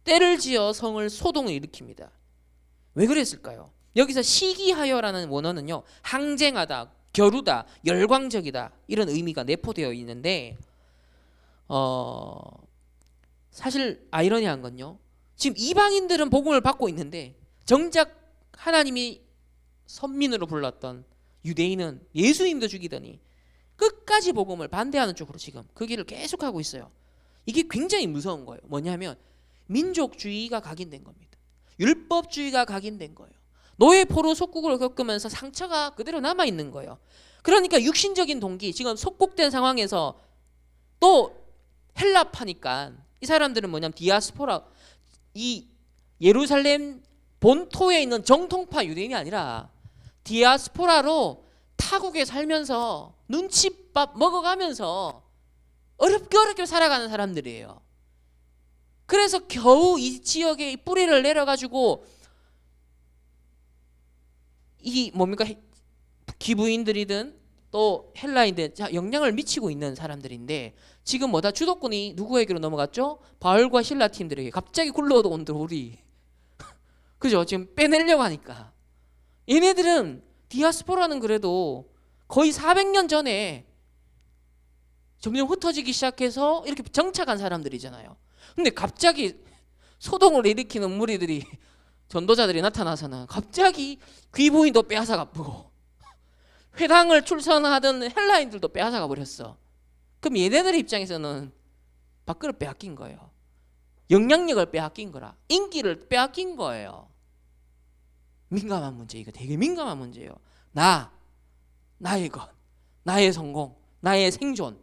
때를 지어 성을 소동을 일으킵니다. 왜 그랬을까요? 여기서 시기하여라는 원어는요 항쟁하다, 겨루다, 열광적이다 이런 의미가 내포되어 있는데 사실 아이러니한 건요 지금 이방인들은 복음을 받고 있는데 정작 하나님이 선민으로 불렀던 유대인은 예수님도 죽이더니 끝까지 복음을 반대하는 쪽으로 지금 그 길을 계속하고 있어요. 이게 굉장히 무서운 거예요. 뭐냐면 민족주의가 각인된 겁니다. 율법주의가 각인된 거예요. 노예 포로 속국을 겪으면서 상처가 그대로 남아있는 거예요. 그러니까 육신적인 동기 지금 속국된 상황에서 또 헬라파니까 이 사람들은 뭐냐면 디아스포라 이 예루살렘 본토에 있는 정통파 유대인이 아니라 디아스포라로 타국에 살면서 눈칫밥 먹어가면서 어렵게 살아가는 사람들이에요. 그래서 겨우 이 지역에 뿌리를 내려가지고 이 뭡니까 기부인들이든 또 헬라인들 영향을 미치고 있는 사람들인데 지금 뭐다 주도권이 누구에게로 넘어갔죠? 바울과 실라 팀들에게 갑자기 굴러온 돌이 그죠? 지금 빼내려고 하니까 얘네들은 디아스포라는 그래도 거의 400년 전에 점점 흩어지기 시작해서 이렇게 정착한 사람들이잖아요. 근데 갑자기 소동을 일으키는 무리들이 전도자들이 나타나서는 갑자기 귀부인도 빼앗아가 버리고 회당을 출선하던 헬라인들도 빼앗아가 버렸어. 그럼 얘네들 입장에서는 밥그릇 빼앗긴 거예요. 영향력을 빼앗긴 거라. 인기를 빼앗긴 거예요. 민감한 문제, 이거 되게 민감한 문제예요. 나의 것, 나의 성공, 나의 생존.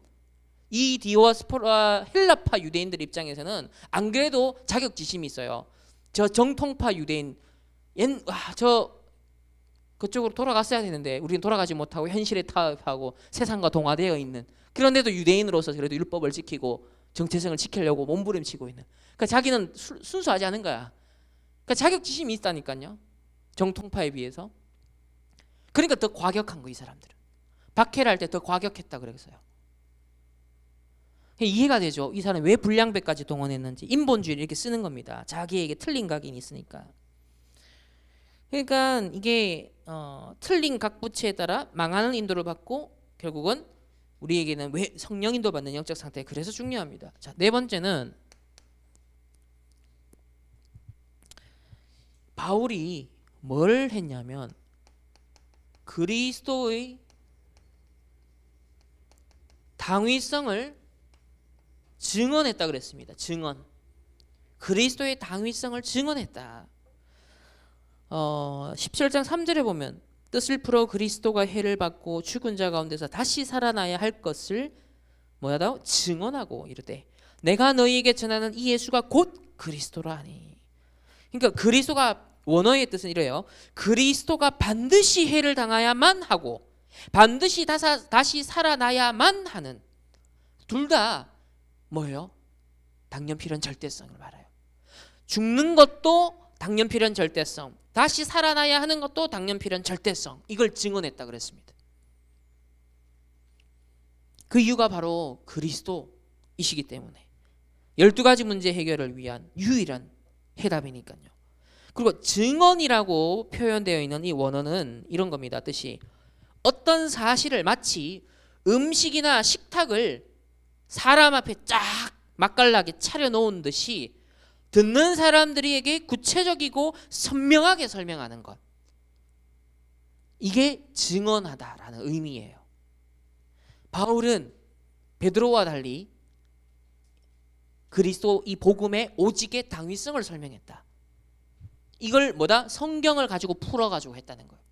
이 디오스포라 헬라파 유대인들 입장에서는 안 그래도 자격지심이 있어요. 저 정통파 유대인, 저 그쪽으로 돌아갔어야 되는데 우리는 돌아가지 못하고 현실에 타협하고 세상과 동화되어 있는, 그런데도 유대인으로서 그래도 율법을 지키고 정체성을 지키려고 몸부림치고 있는, 그러니까 자기는 순수하지 않은 거야. 그러니까 자격지심이 있다니까요, 정통파에 비해서. 그러니까 더 과격한 거, 이 사람들은. 박해를 할 때 더 과격했다 그랬어요. 이해가 되죠? 이 사람이 왜 불량배까지 동원했는지. 인본주의를 이렇게 쓰는 겁니다. 자기에게 틀린 각인이 있으니까. 그러니까 이게 틀린 각부채에 따라 망하는 인도를 받고 결국은 우리에게는 왜 성령 인도 받는 영적 상태, 그래서 중요합니다. 자, 네 번째는 바울이 뭘 했냐면 그리스도의 당위성을 증언했다 그랬습니다. 증언. 그리스도의 당위성을 증언했다. 17장 3절에 보면 뜻을 풀어 그리스도가 해를 받고 죽은 자 가운데서 다시 살아나야 할 것을 뭐야다? 증언하고 이르되 내가 너희에게 전하는 이 예수가 곧 그리스도라 하니. 그러니까 그리스도가, 원어의 뜻은 이래요. 그리스도가 반드시 해를 당하야만 하고 반드시 다시 살아나야만 하는, 둘 다 뭐예요? 당연필연 절대성을 말해요. 죽는 것도 당연필연 절대성, 다시 살아나야 하는 것도 당연필연 절대성, 이걸 증언했다 그랬습니다. 그 이유가 바로 그리스도이시기 때문에 12가지 문제 해결을 위한 유일한 해답이니까요. 그리고 증언이라고 표현되어 있는 이 원어는 이런 겁니다. 뜻이 어떤 사실을 마치 음식이나 식탁을 사람 앞에 쫙 맛깔나게 차려놓은 듯이 듣는 사람들에게 구체적이고 선명하게 설명하는 것, 이게 증언하다라는 의미예요. 바울은 베드로와 달리 그리스도 이 복음의 오직의 당위성을 설명했다. 이걸 뭐다? 성경을 가지고 풀어가지고 했다는 거예요.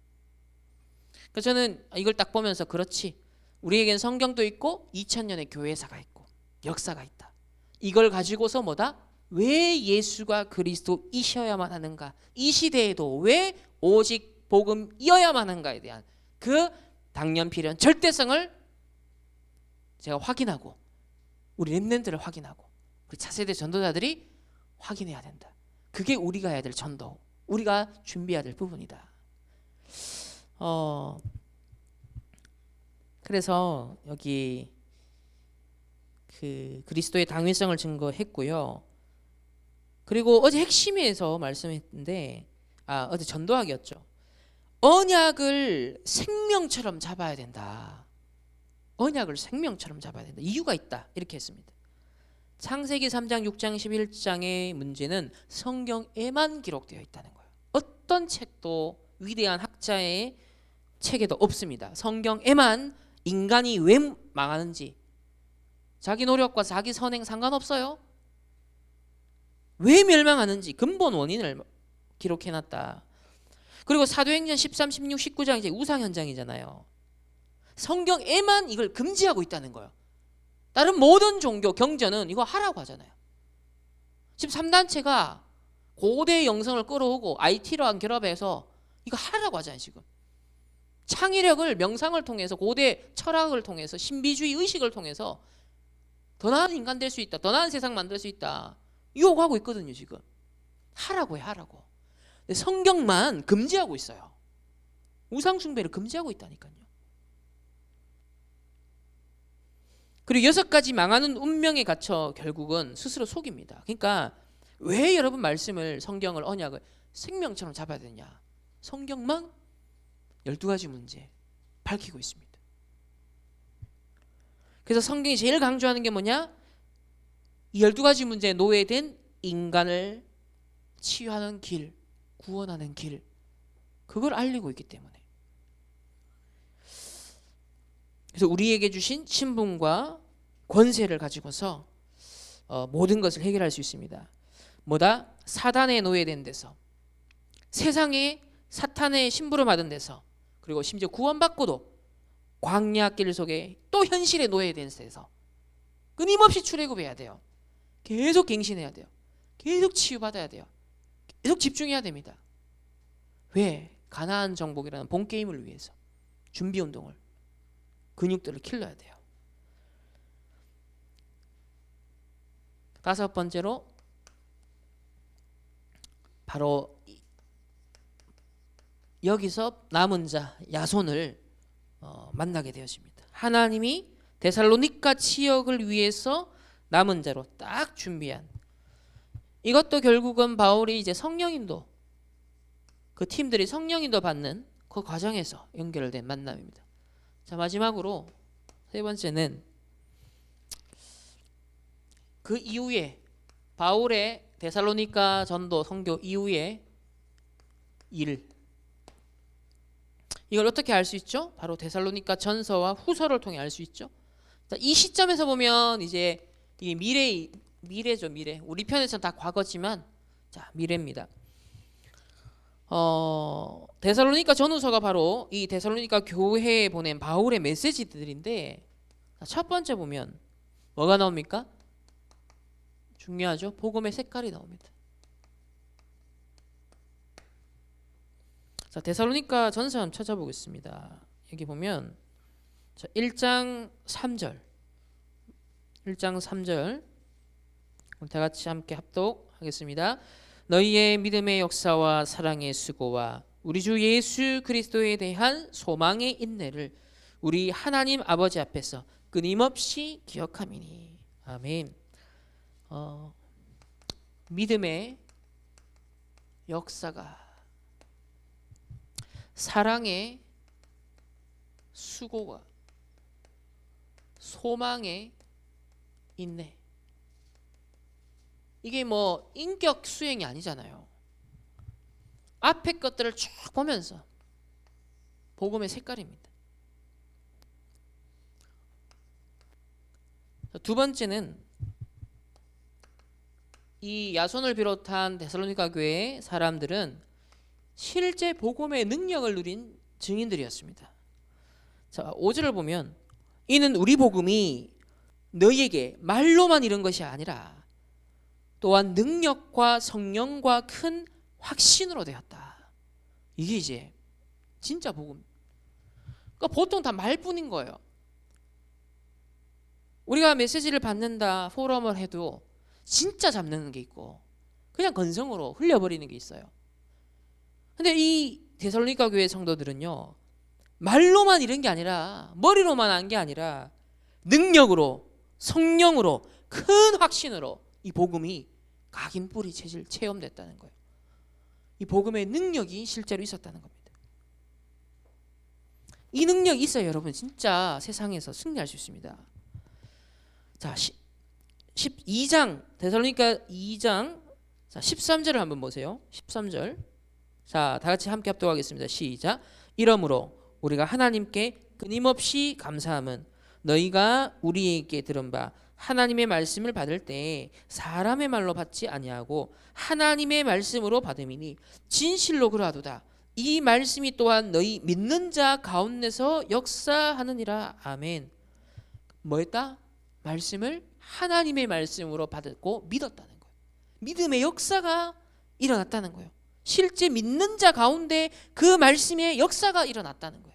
그래서 저는 이걸 딱 보면서 그렇지, 우리에겐 성경도 있고 2000년의 교회사가 있고 역사가 있다. 이걸 가지고서 뭐다? 왜 예수가 그리스도이셔야만 하는가, 이 시대에도 왜 오직 복음이어야만 하는가에 대한 그 당연필연 절대성을 제가 확인하고, 우리 렘넌트를 확인하고, 우리 차세대 전도자들이 확인해야 된다. 그게 우리가 해야 될 전도, 우리가 준비해야 될 부분이다. 그래서 여기 그 그리스도의 당위성을 증거했고요. 그리고 어제 핵심에서 말씀했는데, 어제 전도학이었죠. 언약을 생명처럼 잡아야 된다. 언약을 생명처럼 잡아야 된다. 이유가 있다. 이렇게 했습니다. 창세기 3장, 6장, 11장의 문제는 성경에만 기록되어 있다는 거예요. 어떤 책도, 위대한 학자의 책에도 없습니다. 성경에만 인간이 왜 망하는지, 자기 노력과 자기 선행 상관없어요. 왜 멸망하는지 근본 원인을 기록해놨다. 그리고 사도행전 13, 16, 19장 이제 우상 현장이잖아요. 성경에만 이걸 금지하고 있다는 거예요. 다른 모든 종교, 경전은 이거 하라고 하잖아요. 지금 3단체가 고대 영성을 끌어오고 IT랑 결합해서 이거 하라고 하잖아요. 지금 창의력을, 명상을 통해서, 고대 철학을 통해서, 신비주의 의식을 통해서 더 나은 인간 될 수 있다, 더 나은 세상 만들 수 있다, 유혹하고 있거든요. 지금 하라고 해, 하라고. 근데 성경만 금지하고 있어요. 우상 숭배를 금지하고 있다니까요. 그리고 6가지 망하는 운명에 갇혀 결국은 스스로 속입니다. 그러니까 왜 여러분 말씀을, 성경을, 언약을 생명처럼 잡아야 되냐? 성경만 12가지 문제 밝히고 있습니다. 그래서 성경이 제일 강조하는 게 뭐냐? 이 12가지 문제에 노예된 인간을 치유하는 길, 구원하는 길, 그걸 알리고 있기 때문에. 그래서 우리에게 주신 신분과 권세를 가지고서 모든 것을 해결할 수 있습니다. 뭐다? 사단에 노예된 데서, 세상에 사탄의 심부름 받은 데서, 그리고 심지어 구원받고도 광야 길 속에 또 현실에 노예된 데서 끊임없이 출애굽해야 돼요. 계속 갱신해야 돼요. 계속 치유받아야 돼요. 계속 집중해야 됩니다. 왜? 가나안 정복이라는 본 게임을 위해서 준비 운동을, 근육들을 길러야 돼요. 다섯 번째로 바로 여기서 남은 자 야손을 만나게 되었습니다. 하나님이 데살로니가 지역을 위해서 남은 자로 딱 준비한, 이것도 결국은 바울이 이제 성령인도, 그 팀들이 성령인도 받는 그 과정에서 연결된 만남입니다. 자, 마지막으로 세 번째는 그 이후에 바울의 데살로니가 전도 선교 이후에 일, 이걸 어떻게 알 수 있죠? 바로 데살로니가 전서와 후서를 통해 알 수 있죠. 자, 이 시점에서 보면 이제 이게 미래죠, 미래. 우리 편에서는 다 과거지만, 자, 미래입니다. 데살로니가 전후서가 바로 이 데살로니가 교회에 보낸 바울의 메시지들인데, 첫 번째 보면 뭐가 나옵니까? 중요하죠. 복음의 색깔이 나옵니다. 자, 데살로니가 전서 한번 찾아보겠습니다. 여기 보면 자, 1장 3절, 1장 3절 다 같이 함께 합독하겠습니다. 너희의 믿음의 역사와 사랑의 수고와 우리 주 예수 그리스도에 대한 소망의 인내를 우리 하나님 아버지 앞에서 끊임없이 기억하미니. 아멘. 믿음의 역사가, 사랑의 수고가, 소망의 인내, 이게 뭐 인격 수행이 아니잖아요. 앞에 것들을 쭉 보면서 복음의 색깔입니다. 두 번째는 이 야손을 비롯한 데살로니가 교회의 사람들은 실제 복음의 능력을 누린 증인들이었습니다. 자, 5절을 보면 이는 우리 복음이 너희에게 말로만 이른 것이 아니라 또한 능력과 성령과 큰 확신으로 되었다. 이게 이제 진짜 복음. 그러니까 보통 다 말뿐인 거예요. 우리가 메시지를 받는다, 포럼을 해도 진짜 잡는 게 있고 그냥 건성으로 흘려버리는 게 있어요. 근데 이 데살로니가 교회 성도들은요, 말로만 이런 게 아니라, 머리로만 한 게 아니라 능력으로, 성령으로, 큰 확신으로 이 복음이 각인 뿌리 체질 체험됐다는 거예요. 이 복음의 능력이 실제로 있었다는 겁니다. 이 능력이 있어야 여러분 진짜 세상에서 승리할 수 있습니다. 자, 12장 데살로니가 2장 자, 13절을 한번 보세요. 13절. 자, 다 같이 함께 합독하겠습니다. 시작. 이러므로 우리가 하나님께 끊임없이 감사함은 너희가 우리에게 들은 바 하나님의 말씀을 받을 때 사람의 말로 받지 아니하고 하나님의 말씀으로 받음이니 진실로 그러하도다. 이 말씀이 또한 너희 믿는 자 가운데서 역사하느니라. 아멘. 뭐였다? 말씀을 하나님의 말씀으로 받았고 믿었다는 거예요. 믿음의 역사가 일어났다는 거예요. 실제 믿는 자 가운데 그 말씀의 역사가 일어났다는 거예요.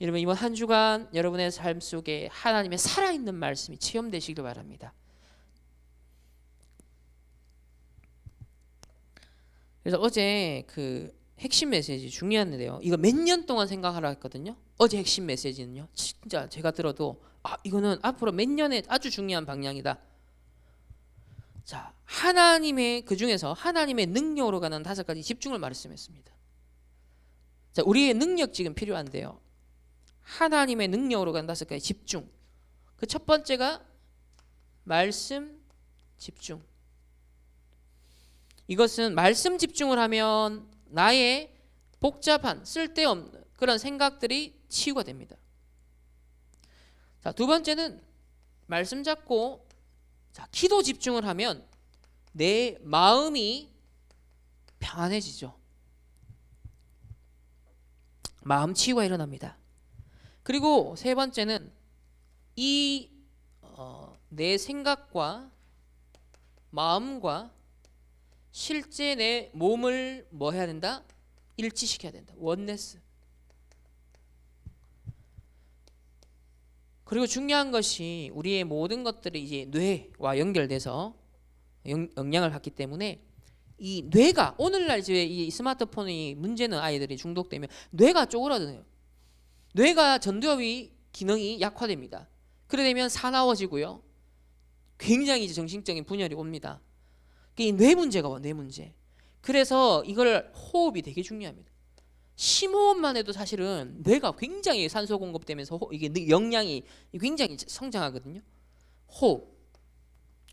여러분, 이번 한 주간 여러분의 삶 속에 하나님의 살아있는 말씀이 체험되시길 바랍니다. 그래서 어제 그 핵심 메시지 중요한데요, 이거 몇 년 동안 생각하라 했거든요. 어제 핵심 메시지는요, 진짜 제가 들어도 이거는 앞으로 몇 년에 아주 중요한 방향이다. 자, 하나님의, 그 중에서 하나님의 능력으로 가는 5가지 집중을 말씀했습니다. 자, 우리의 능력 지금 필요한데요, 하나님의 능력으로 가는 5가지 집중. 그 첫 번째가 말씀 집중. 이것은 말씀 집중을 하면 나의 복잡한 쓸데없는 그런 생각들이 치유가 됩니다. 자, 두 번째는 말씀 잡고 기도 집중을 하면 내 마음이 평안해지죠. 마음 치유가 일어납니다. 그리고 세 번째는 내 생각과 마음과 실제 내 몸을 뭐 해야 된다? 일치시켜야 된다. 원네스. 그리고 중요한 것이 우리의 모든 것들이 이제 뇌와 연결돼서 영향을 받기 때문에 이 뇌가 오늘날 이제 이 스마트폰이 문제는 아이들이 중독되면 뇌가 쪼그라드네요. 뇌가 전두엽이 기능이 약화됩니다. 그래 되면 사나워지고요. 굉장히 이제 정신적인 분열이 옵니다. 이 뇌 문제가 와, 뇌 문제. 그래서 이걸 호흡이 되게 중요합니다. 심호흡만 해도 사실은 뇌가 굉장히 산소 공급되면서 이게 영양이 굉장히 성장하거든요. 호흡.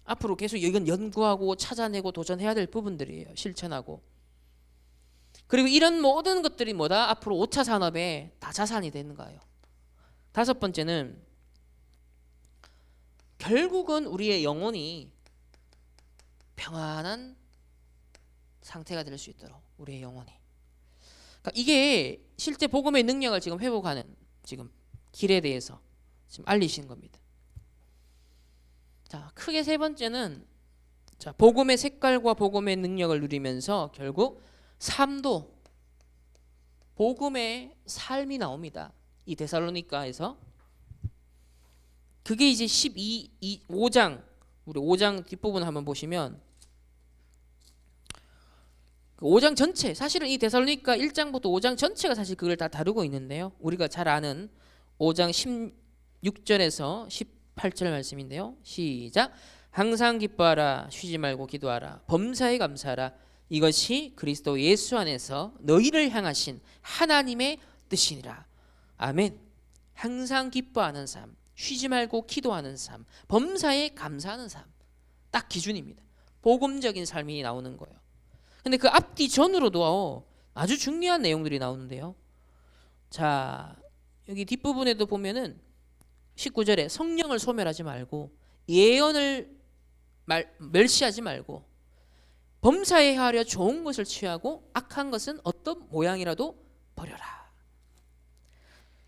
앞으로 계속 이건 연구하고 찾아내고 도전해야 될 부분들이에요. 실천하고. 그리고 이런 모든 것들이 뭐다? 앞으로 5차 산업에 다 자산이 되는 거예요. 다섯 번째는 결국은 우리의 영혼이 평안한 상태가 될 수 있도록 우리의 영혼이. 그러니까 이게 실제 복음의 능력을 지금 회복하는 지금 길에 대해서 지금 알리시는 겁니다. 자, 크게 세 번째는 복음의 색깔과 복음의 능력을 누리면서 결국 삶도 복음의 삶이 나옵니다. 이 데살로니가에서 그게 이제 5장 우리 5장 뒷부분 한번 보시면 그 5장 전체 사실은 이 데살로니가 1장부터 5장 전체가 사실 그걸 다 다루고 있는데요. 우리가 잘 아는 5장 16절에서 18절 말씀인데요. 시작. 항상 기뻐하라 쉬지 말고 기도하라 범사에 감사하라 이것이 그리스도 예수 안에서 너희를 향하신 하나님의 뜻이니라. 아멘. 항상 기뻐하는 삶, 쉬지 말고 기도하는 삶, 범사에 감사하는 삶. 딱 기준입니다. 복음적인 삶이 나오는 거예요. 근데 그 앞뒤 전으로도 아주 중요한 내용들이 나오는데요. 자, 여기 뒷부분에도 보면은 19절에 성령을 소멸하지 말고 예언을 멸시하지 말고 범사에 행하려 좋은 것을 취하고 악한 것은 어떤 모양이라도 버려라.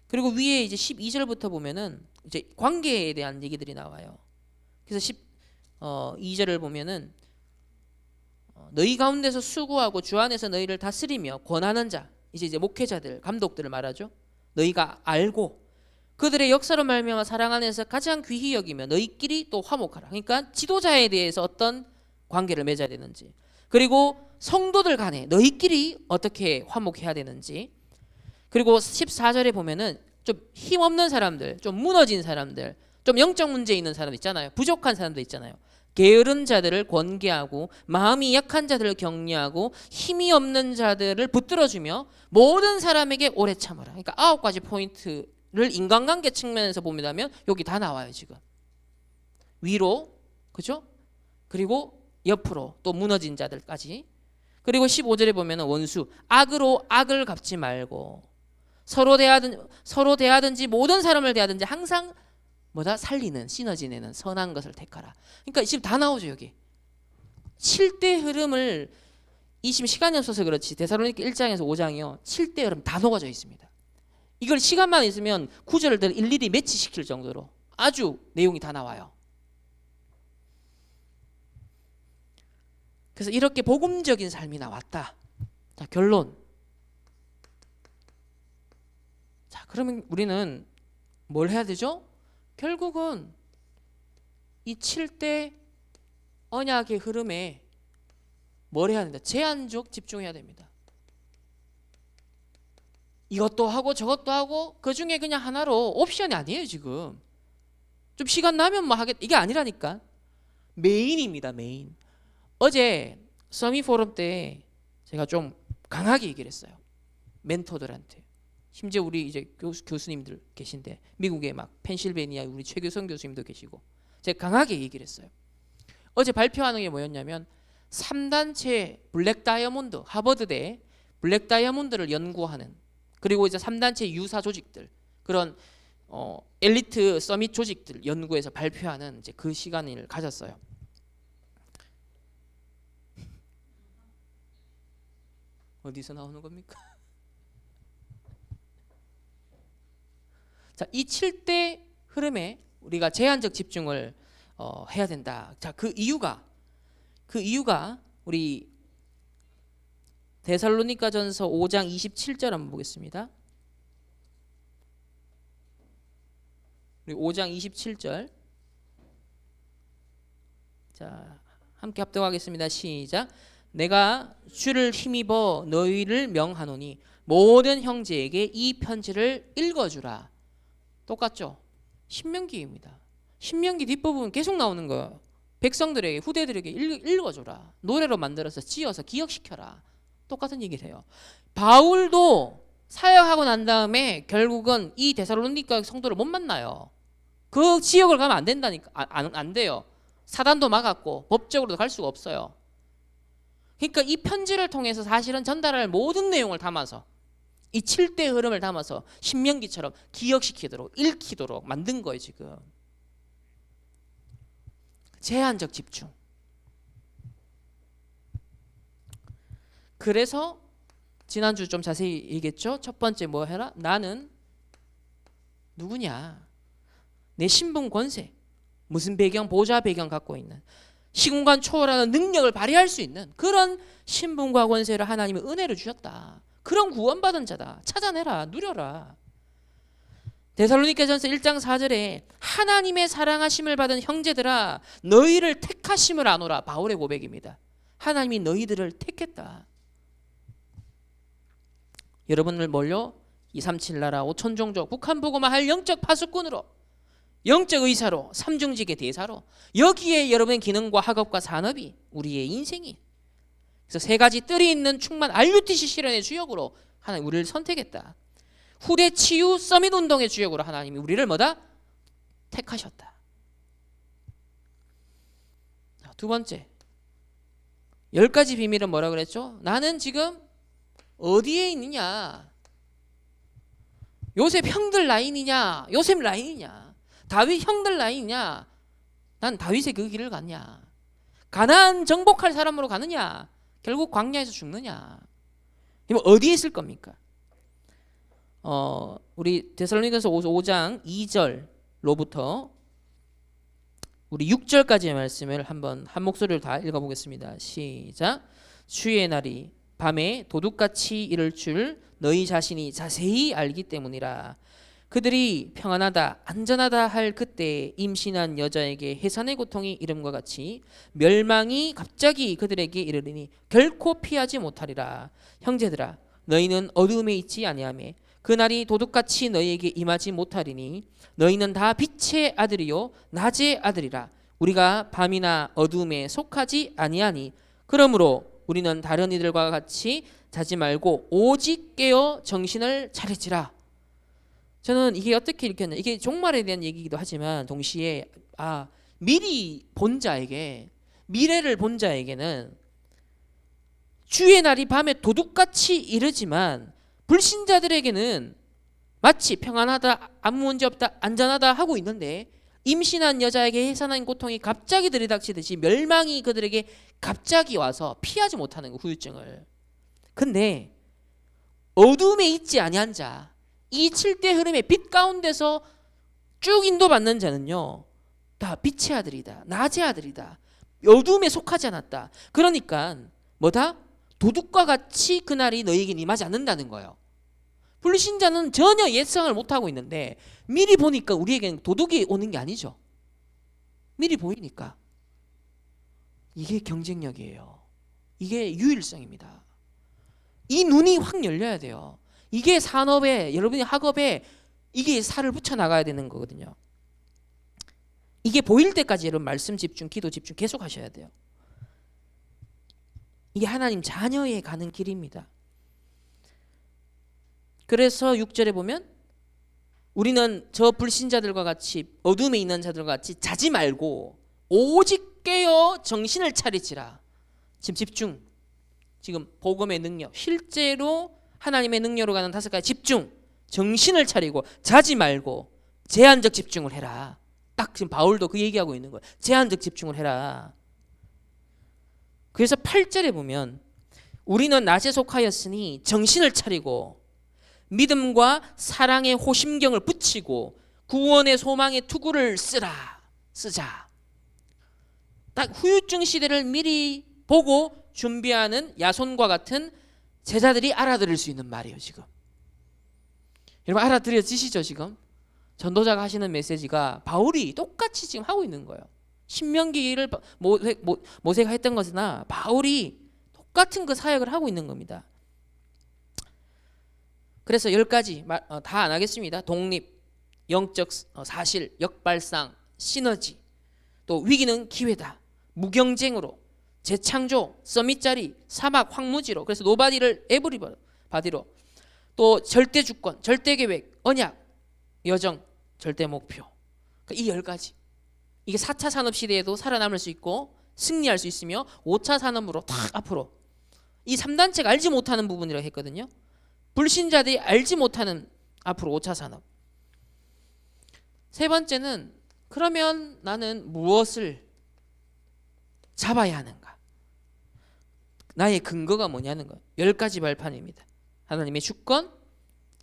그리고 위에 이제 12절부터 보면은 이제 관계에 대한 얘기들이 나와요. 그래서 2절을 보면은 너희 가운데서 수고하고 주 안에서 너희를 다스리며 권하는 자, 이제 목회자들, 감독들을 말하죠. 너희가 알고 그들의 역사로 말미암아 사랑 안에서 가장 귀히 여기며 너희끼리 또 화목하라. 그러니까 지도자에 대해서 어떤 관계를 맺어야 되는지, 그리고 성도들 간에 너희끼리 어떻게 화목해야 되는지, 그리고 14절에 보면은 좀 힘없는 사람들, 좀 무너진 사람들, 좀 영적 문제 있는 사람 있잖아요. 부족한 사람들 있잖아요. 게으른 자들을 권계하고 마음이 약한 자들을 격려하고 힘이 없는 자들을 붙들어주며 모든 사람에게 오래 참으라. 그러니까 9가지 포인트를 인간관계 측면에서 봅니다면 여기 다 나와요. 지금 위로, 그죠? 그리고 옆으로 또 무너진 자들까지. 그리고 15절에 보면 원수, 악으로 악을 갚지 말고 서로 대하든지 모든 사람을 대하든지 항상 뭐다? 살리는, 시너지 내는 선한 것을 택하라. 그러니까 지금 다 나오죠. 여기 7대 흐름을 지금 시간이 없어서 그렇지 데살로니가 1장에서 5장이요 7대 흐름 다 녹아져 있습니다. 이걸 시간만 있으면 구절을 일일이 매치시킬 정도로 아주 내용이 다 나와요. 그래서 이렇게 복음적인 삶이 나왔다. 자, 결론. 자, 그러면 우리는 뭘 해야 되죠? 결국은 이 7대 언약의 흐름에 뭘 해야 된다? 제한적 집중해야 됩니다. 이것도 하고 저것도 하고 그 중에 그냥 하나로 옵션이 아니에요. 지금 좀 시간 나면 뭐 하겠다 이게 아니라니까. 메인입니다. 메인. 어제 서미 포럼 때 제가 좀 강하게 얘기를 했어요. 멘토들한테. 심지어 우리 이제 교수님들 계신데 미국에 막 펜실베니아 우리 최규성 교수님도 계시고 제가 강하게 얘기를 했어요. 어제 발표하는 게 뭐였냐면 3단체 블랙 다이아몬드, 하버드대 블랙 다이아몬드를 연구하는, 그리고 이제 3단체 유사 조직들, 그런 엘리트 서밋 조직들 연구해서 발표하는 이제 그 시간을 가졌어요. 어디서 나오는 겁니까? 자, 이 7대 흐름에 우리가 제한적 집중을 해야 된다. 자, 그 이유가 우리 데살로니가전서 5장 27절 한번 보겠습니다. 우리 5장 27절. 자, 함께 합독하겠습니다. 시작. 내가 주를 힘입어 너희를 명하노니 모든 형제에게 이 편지를 읽어주라. 똑같죠? 신명기입니다. 신명기 뒷부분 계속 나오는 거예요. 백성들에게, 후대들에게 읽어줘라. 노래로 만들어서 지어서 기억시켜라. 똑같은 얘기를 해요. 바울도 사역하고 난 다음에 결국은 이 데살로니가 성도를 못 만나요. 그 지역을 가면 안 된다니까. 안 돼요. 사단도 막았고 법적으로도 갈 수가 없어요. 그러니까 이 편지를 통해서 사실은 전달할 모든 내용을 담아서, 이 7대 흐름을 담아서 신명기처럼 기억시키도록, 읽히도록 만든 거예요. 지금 제한적 집중. 그래서 지난주 좀 자세히 얘기했죠. 첫 번째 뭐 해라? 나는 누구냐? 내 신분 권세, 무슨 배경, 보좌 배경 갖고 있는, 시공간 초월하는 능력을 발휘할 수 있는 그런 신분과 권세를 하나님이 은혜로 주셨다. 그런 구원받은 자다. 찾아내라. 누려라. 데살로니가전서 1장 4절에 하나님의 사랑하심을 받은 형제들아 너희를 택하심을 아노라. 바울의 고백입니다. 하나님이 너희들을 택했다. 여러분을 뭘요? 237 나라 5천 종족 북한 보고만 할 영적 파수꾼으로, 영적 의사로, 삼중직의 대사로, 여기에 여러분의 기능과 학업과 산업이, 우리의 인생이, 그래서 세 가지 뜰이 있는 충만 RUTC 실현의 주역으로 하나님 우리를 선택했다. 후대 치유 서밋 운동의 주역으로 하나님이 우리를 뭐다? 택하셨다. 두 번째, 10가지 비밀은 뭐라 그랬죠? 나는 지금 어디에 있느냐? 요셉 형들 라인이냐? 요셉 라인이냐? 다윗 형들 라인이냐? 난 다윗의 그 길을 갔냐? 가나안 정복할 사람으로 가느냐? 결국 광야에서 죽느냐? 그럼 어디에 있을 겁니까? 우리 데살로니가서 5장 2절로부터 우리 6절까지의 말씀을 한번 한 목소리로 다 읽어보겠습니다. 시작. 주의 날이 밤에 도둑같이 이를 줄 너희 자신이 자세히 알기 때문이라. 그들이 평안하다 안전하다 할 그때 임신한 여자에게 해산의 고통이 이름과 같이 멸망이 갑자기 그들에게 이르리니 결코 피하지 못하리라. 형제들아 너희는 어두움에 있지 아니하며 그날이 도둑같이 너희에게 임하지 못하리니 너희는 다 빛의 아들이요 낮의 아들이라. 우리가 밤이나 어두움에 속하지 아니하니 그러므로 우리는 다른 이들과 같이 자지 말고 오직 깨어 정신을 차리지라. 저는 이게 어떻게 읽혔냐, 이게 종말에 대한 얘기이기도 하지만 동시에 미리 본 자에게, 미래를 본 자에게는 주의 날이 밤에 도둑같이 이르지만 불신자들에게는 마치 평안하다 아무 문제 없다 안전하다 하고 있는데 임신한 여자에게 해산한 고통이 갑자기 들이닥치듯이 멸망이 그들에게 갑자기 와서 피하지 못하는 거, 후유증을. 근데 어둠에 있지 아니한 자, 이 7대 흐름의 빛 가운데서 쭉 인도받는 자는요 다 빛의 아들이다, 낮의 아들이다, 어둠에 속하지 않았다. 그러니까 뭐다? 도둑과 같이 그날이 너희에게 임하지 않는다는 거예요. 불신자는 전혀 예상을 못하고 있는데 미리 보니까 우리에게는 도둑이 오는 게 아니죠. 미리 보이니까. 이게 경쟁력이에요. 이게 유일성입니다. 이 눈이 확 열려야 돼요. 이게 산업에, 여러분이 학업에 이게 살을 붙여 나가야 되는 거거든요. 이게 보일 때까지 여러분 말씀 집중, 기도 집중 계속 하셔야 돼요. 이게 하나님 자녀에 가는 길입니다. 그래서 6절에 보면 우리는 저 불신자들과 같이 어둠에 있는 자들과 같이 자지 말고 오직 깨어 정신을 차리지라. 지금 집중, 지금 복음의 능력, 실제로 하나님의 능력으로 가는 5가지 집중, 정신을 차리고 자지 말고 제한적 집중을 해라. 딱 지금 바울도 그 얘기하고 있는 거예요. 제한적 집중을 해라. 그래서 8절에 보면 우리는 낮에 속하였으니 정신을 차리고 믿음과 사랑의 호심경을 붙이고 구원의 소망의 투구를 쓰자. 딱 후유증 시대를 미리 보고 준비하는 야손과 같은 제자들이 알아들을 수 있는 말이에요. 지금 여러분 알아들어지시죠? 지금 전도자가 하시는 메시지가 바울이 똑같이 지금 하고 있는 거예요. 신명기를 모세가 했던 것이나 바울이 똑같은 그 사역을 하고 있는 겁니다. 그래서 10가지 다 안 하겠습니다. 독립, 영적 사실, 역발상, 시너지, 또 위기는 기회다, 무경쟁으로, 재창조, 서밋자리, 사막, 황무지로, 그래서 노바디를 에브리바디로, 또 절대 주권, 절대 계획, 언약, 여정, 절대 목표. 이 10가지. 이게 4차 산업시대에도 살아남을 수 있고 승리할 수 있으며 5차 산업으로 탁 앞으로, 이 3단체가 알지 못하는 부분이라고 했거든요. 불신자들이 알지 못하는 앞으로 5차 산업. 세 번째는 그러면 나는 무엇을 잡아야 하는가? 나의 근거가 뭐냐는 거. 10가지 발판입니다. 하나님의 주권,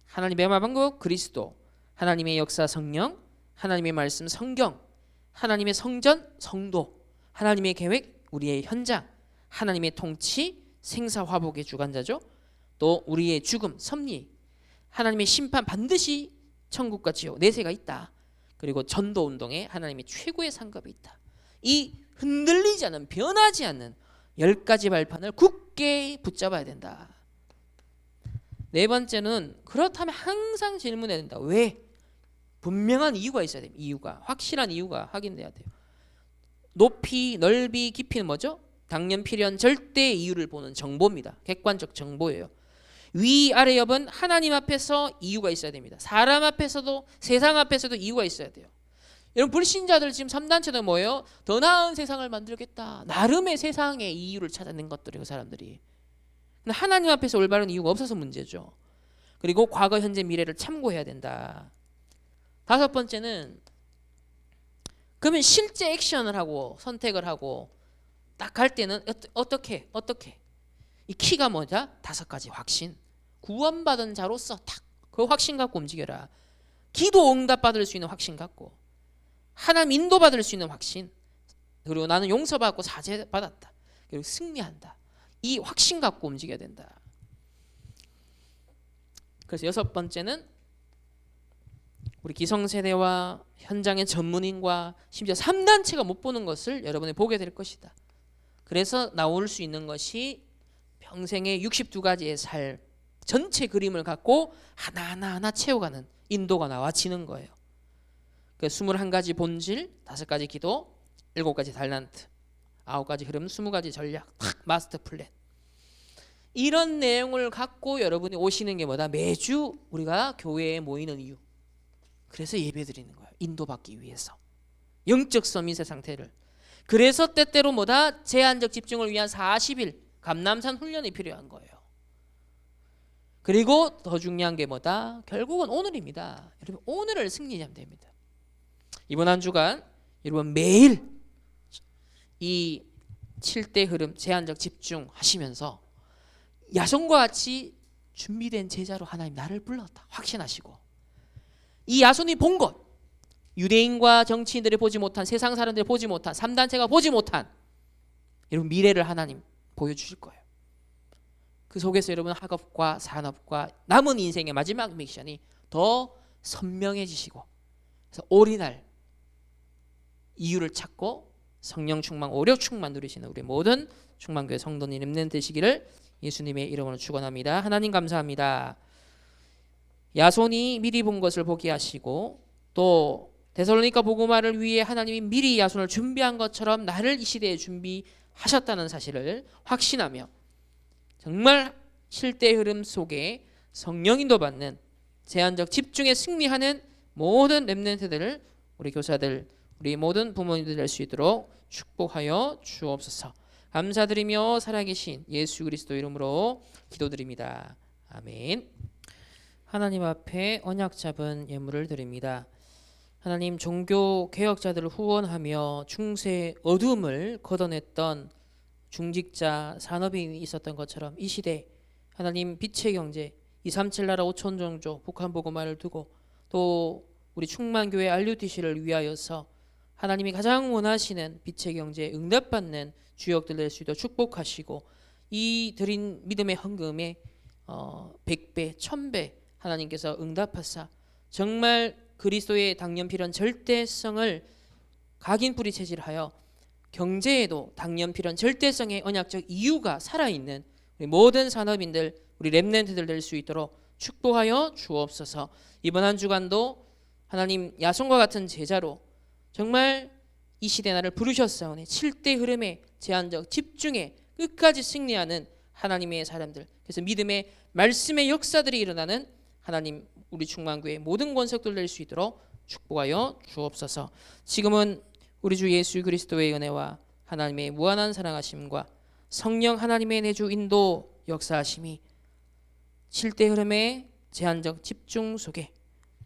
하나님의 방법 그리스도, 하나님의 역사 성령, 하나님의 말씀 성경, 하나님의 성전 성도, 하나님의 계획 우리의 현장, 하나님의 통치 생사화복의 주관자죠. 또 우리의 죽음 섭리, 하나님의 심판 반드시 천국과 지옥 내세가 있다. 그리고 전도운동에 하나님의 최고의 상급이 있다. 이 흔들리지 않는 변하지 않는 10가지 발판을 굳게 붙잡아야 된다. 네 번째는 그렇다면 항상 질문해야 된다. 왜? 분명한 이유가 있어야 됩니다. 이유가, 확실한 이유가 확인돼야 돼요. 높이, 넓이, 깊이는 뭐죠? 당연, 필연, 절대 이유를 보는 정보입니다. 객관적 정보예요. 위, 아래, 옆은 하나님 앞에서 이유가 있어야 됩니다. 사람 앞에서도 세상 앞에서도 이유가 있어야 돼요. 여러분 불신자들 지금 3단체는 뭐예요? 더 나은 세상을 만들겠다. 나름의 세상의 이유를 찾아낸 것들이에요. 사람들이. 근데 하나님 앞에서 올바른 이유가 없어서 문제죠. 그리고 과거, 현재, 미래를 참고해야 된다. 5번째는 그러면 실제 액션을 하고 선택을 하고 딱 갈 때는 어떻게 이 키가 뭐냐? 5가지 확신. 구원받은 자로서 딱 그 확신 갖고 움직여라. 기도 응답 받을 수 있는 확신 갖고, 하나님 인도 받을 수 있는 확신, 그리고 나는 용서받고 사죄 받았다, 그리고 승리한다. 이 확신 갖고 움직여야 된다. 그래서 6번째는 우리 기성세대와 현장의 전문인과 심지어 3단체가 못 보는 것을 여러분이 보게 될 것이다. 그래서 나올 수 있는 것이 평생의 62가지의 삶 전체 그림을 갖고 하나하나 채워가는 인도가 나와지는 거예요. 그 21가지 본질, 5가지 기도, 7가지 달란트, 9가지 흐름, 20가지 전략, 탁 마스터 플랜. 이런 내용을 갖고 여러분이 오시는 게 뭐다? 매주 우리가 교회에 모이는 이유. 그래서 예배 드리는 거예요. 인도받기 위해서. 영적 서밋의 상태를. 그래서 때때로 뭐다? 제한적 집중을 위한 40일 감남산 훈련이 필요한 거예요. 그리고 더 중요한 게 뭐다? 결국은 오늘입니다. 여러분 오늘을 승리하면 됩니다. 이번 한 주간 여러분 매일 이 7대 흐름 제한적 집중하시면서 야손과 같이 준비된 제자로 하나님 나를 불렀다 확신하시고, 이 야손이 본 것, 유대인과 정치인들이 보지 못한, 세상 사람들이 보지 못한, 3단체가 보지 못한 여러분 미래를 하나님 보여주실 거예요. 그 속에서 여러분 학업과 산업과 남은 인생의 마지막 미션이 더 선명해지시고, 그래서 올인할 이유를 찾고 성령 충만, 오력 충만 누리시는 우리 모든 충만교회 성도님 렘넌트 되시기를 예수님의 이름으로 축원합니다. 하나님 감사합니다. 야손이 미리 본 것을 보게 하시고, 또 데살로니가 복음화를 위해 하나님이 미리 야손을 준비한 것처럼 나를 이 시대에 준비하셨다는 사실을 확신하며 정말 실대 흐름 속에 성령 인도 받는 제한적 집중에 승리하는 모든 렘넌트들을, 우리 교사들, 우리 모든 부모님들 될 수 있도록 축복하여 주옵소서. 감사드리며 살아계신 예수 그리스도 이름으로 기도드립니다. 아멘. 하나님 앞에 언약 잡은 예물을 드립니다. 하나님, 종교 개혁자들을 후원하며 중세 어둠을 걷어냈던 중직자 산업인이 있었던 것처럼 이 시대 하나님 빛의 경제 237 나라 5천 종족 북한 복음화를 두고 또 우리 충만교회 RUTC를 위하여서 하나님이 가장 원하시는 빛의 경제에 응답받는 주역들 될 수 있도록 축복하시고 이 드린 믿음의 헌금에 100배, 1000배 하나님께서 응답하사 정말 그리스도의 당연필연 절대성을 각인뿌리 체질하여 경제에도 당연필연 절대성의 언약적 이유가 살아있는 우리 모든 산업인들, 우리 렘넌트들 될 수 있도록 축복하여 주옵소서. 이번 한 주간도 하나님 야손과 같은 제자로 정말 이 시대 나를 부르셨사오니 7대 흐름에 제한적 집중에 끝까지 승리하는 하나님의 사람들, 그래서 믿음의 말씀의 역사들이 일어나는 하나님 우리 충만교회 모든 권속들 될 수 있도록 축복하여 주옵소서. 지금은 우리 주 예수 그리스도의 은혜와 하나님의 무한한 사랑하심과 성령 하나님의 내주 인도 역사하심이 7대 흐름의 제한적 집중 속에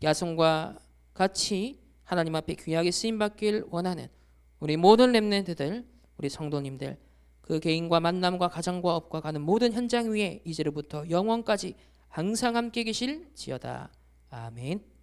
야손과 같이 하나님 앞에 귀하게 쓰임받길 원하는 우리 모든 렘넌트들, 우리 성도님들, 그 개인과 만남과 가정과 업과 가는 모든 현장 위에 이제로부터 영원까지 항상 함께 계실지어다. 아멘.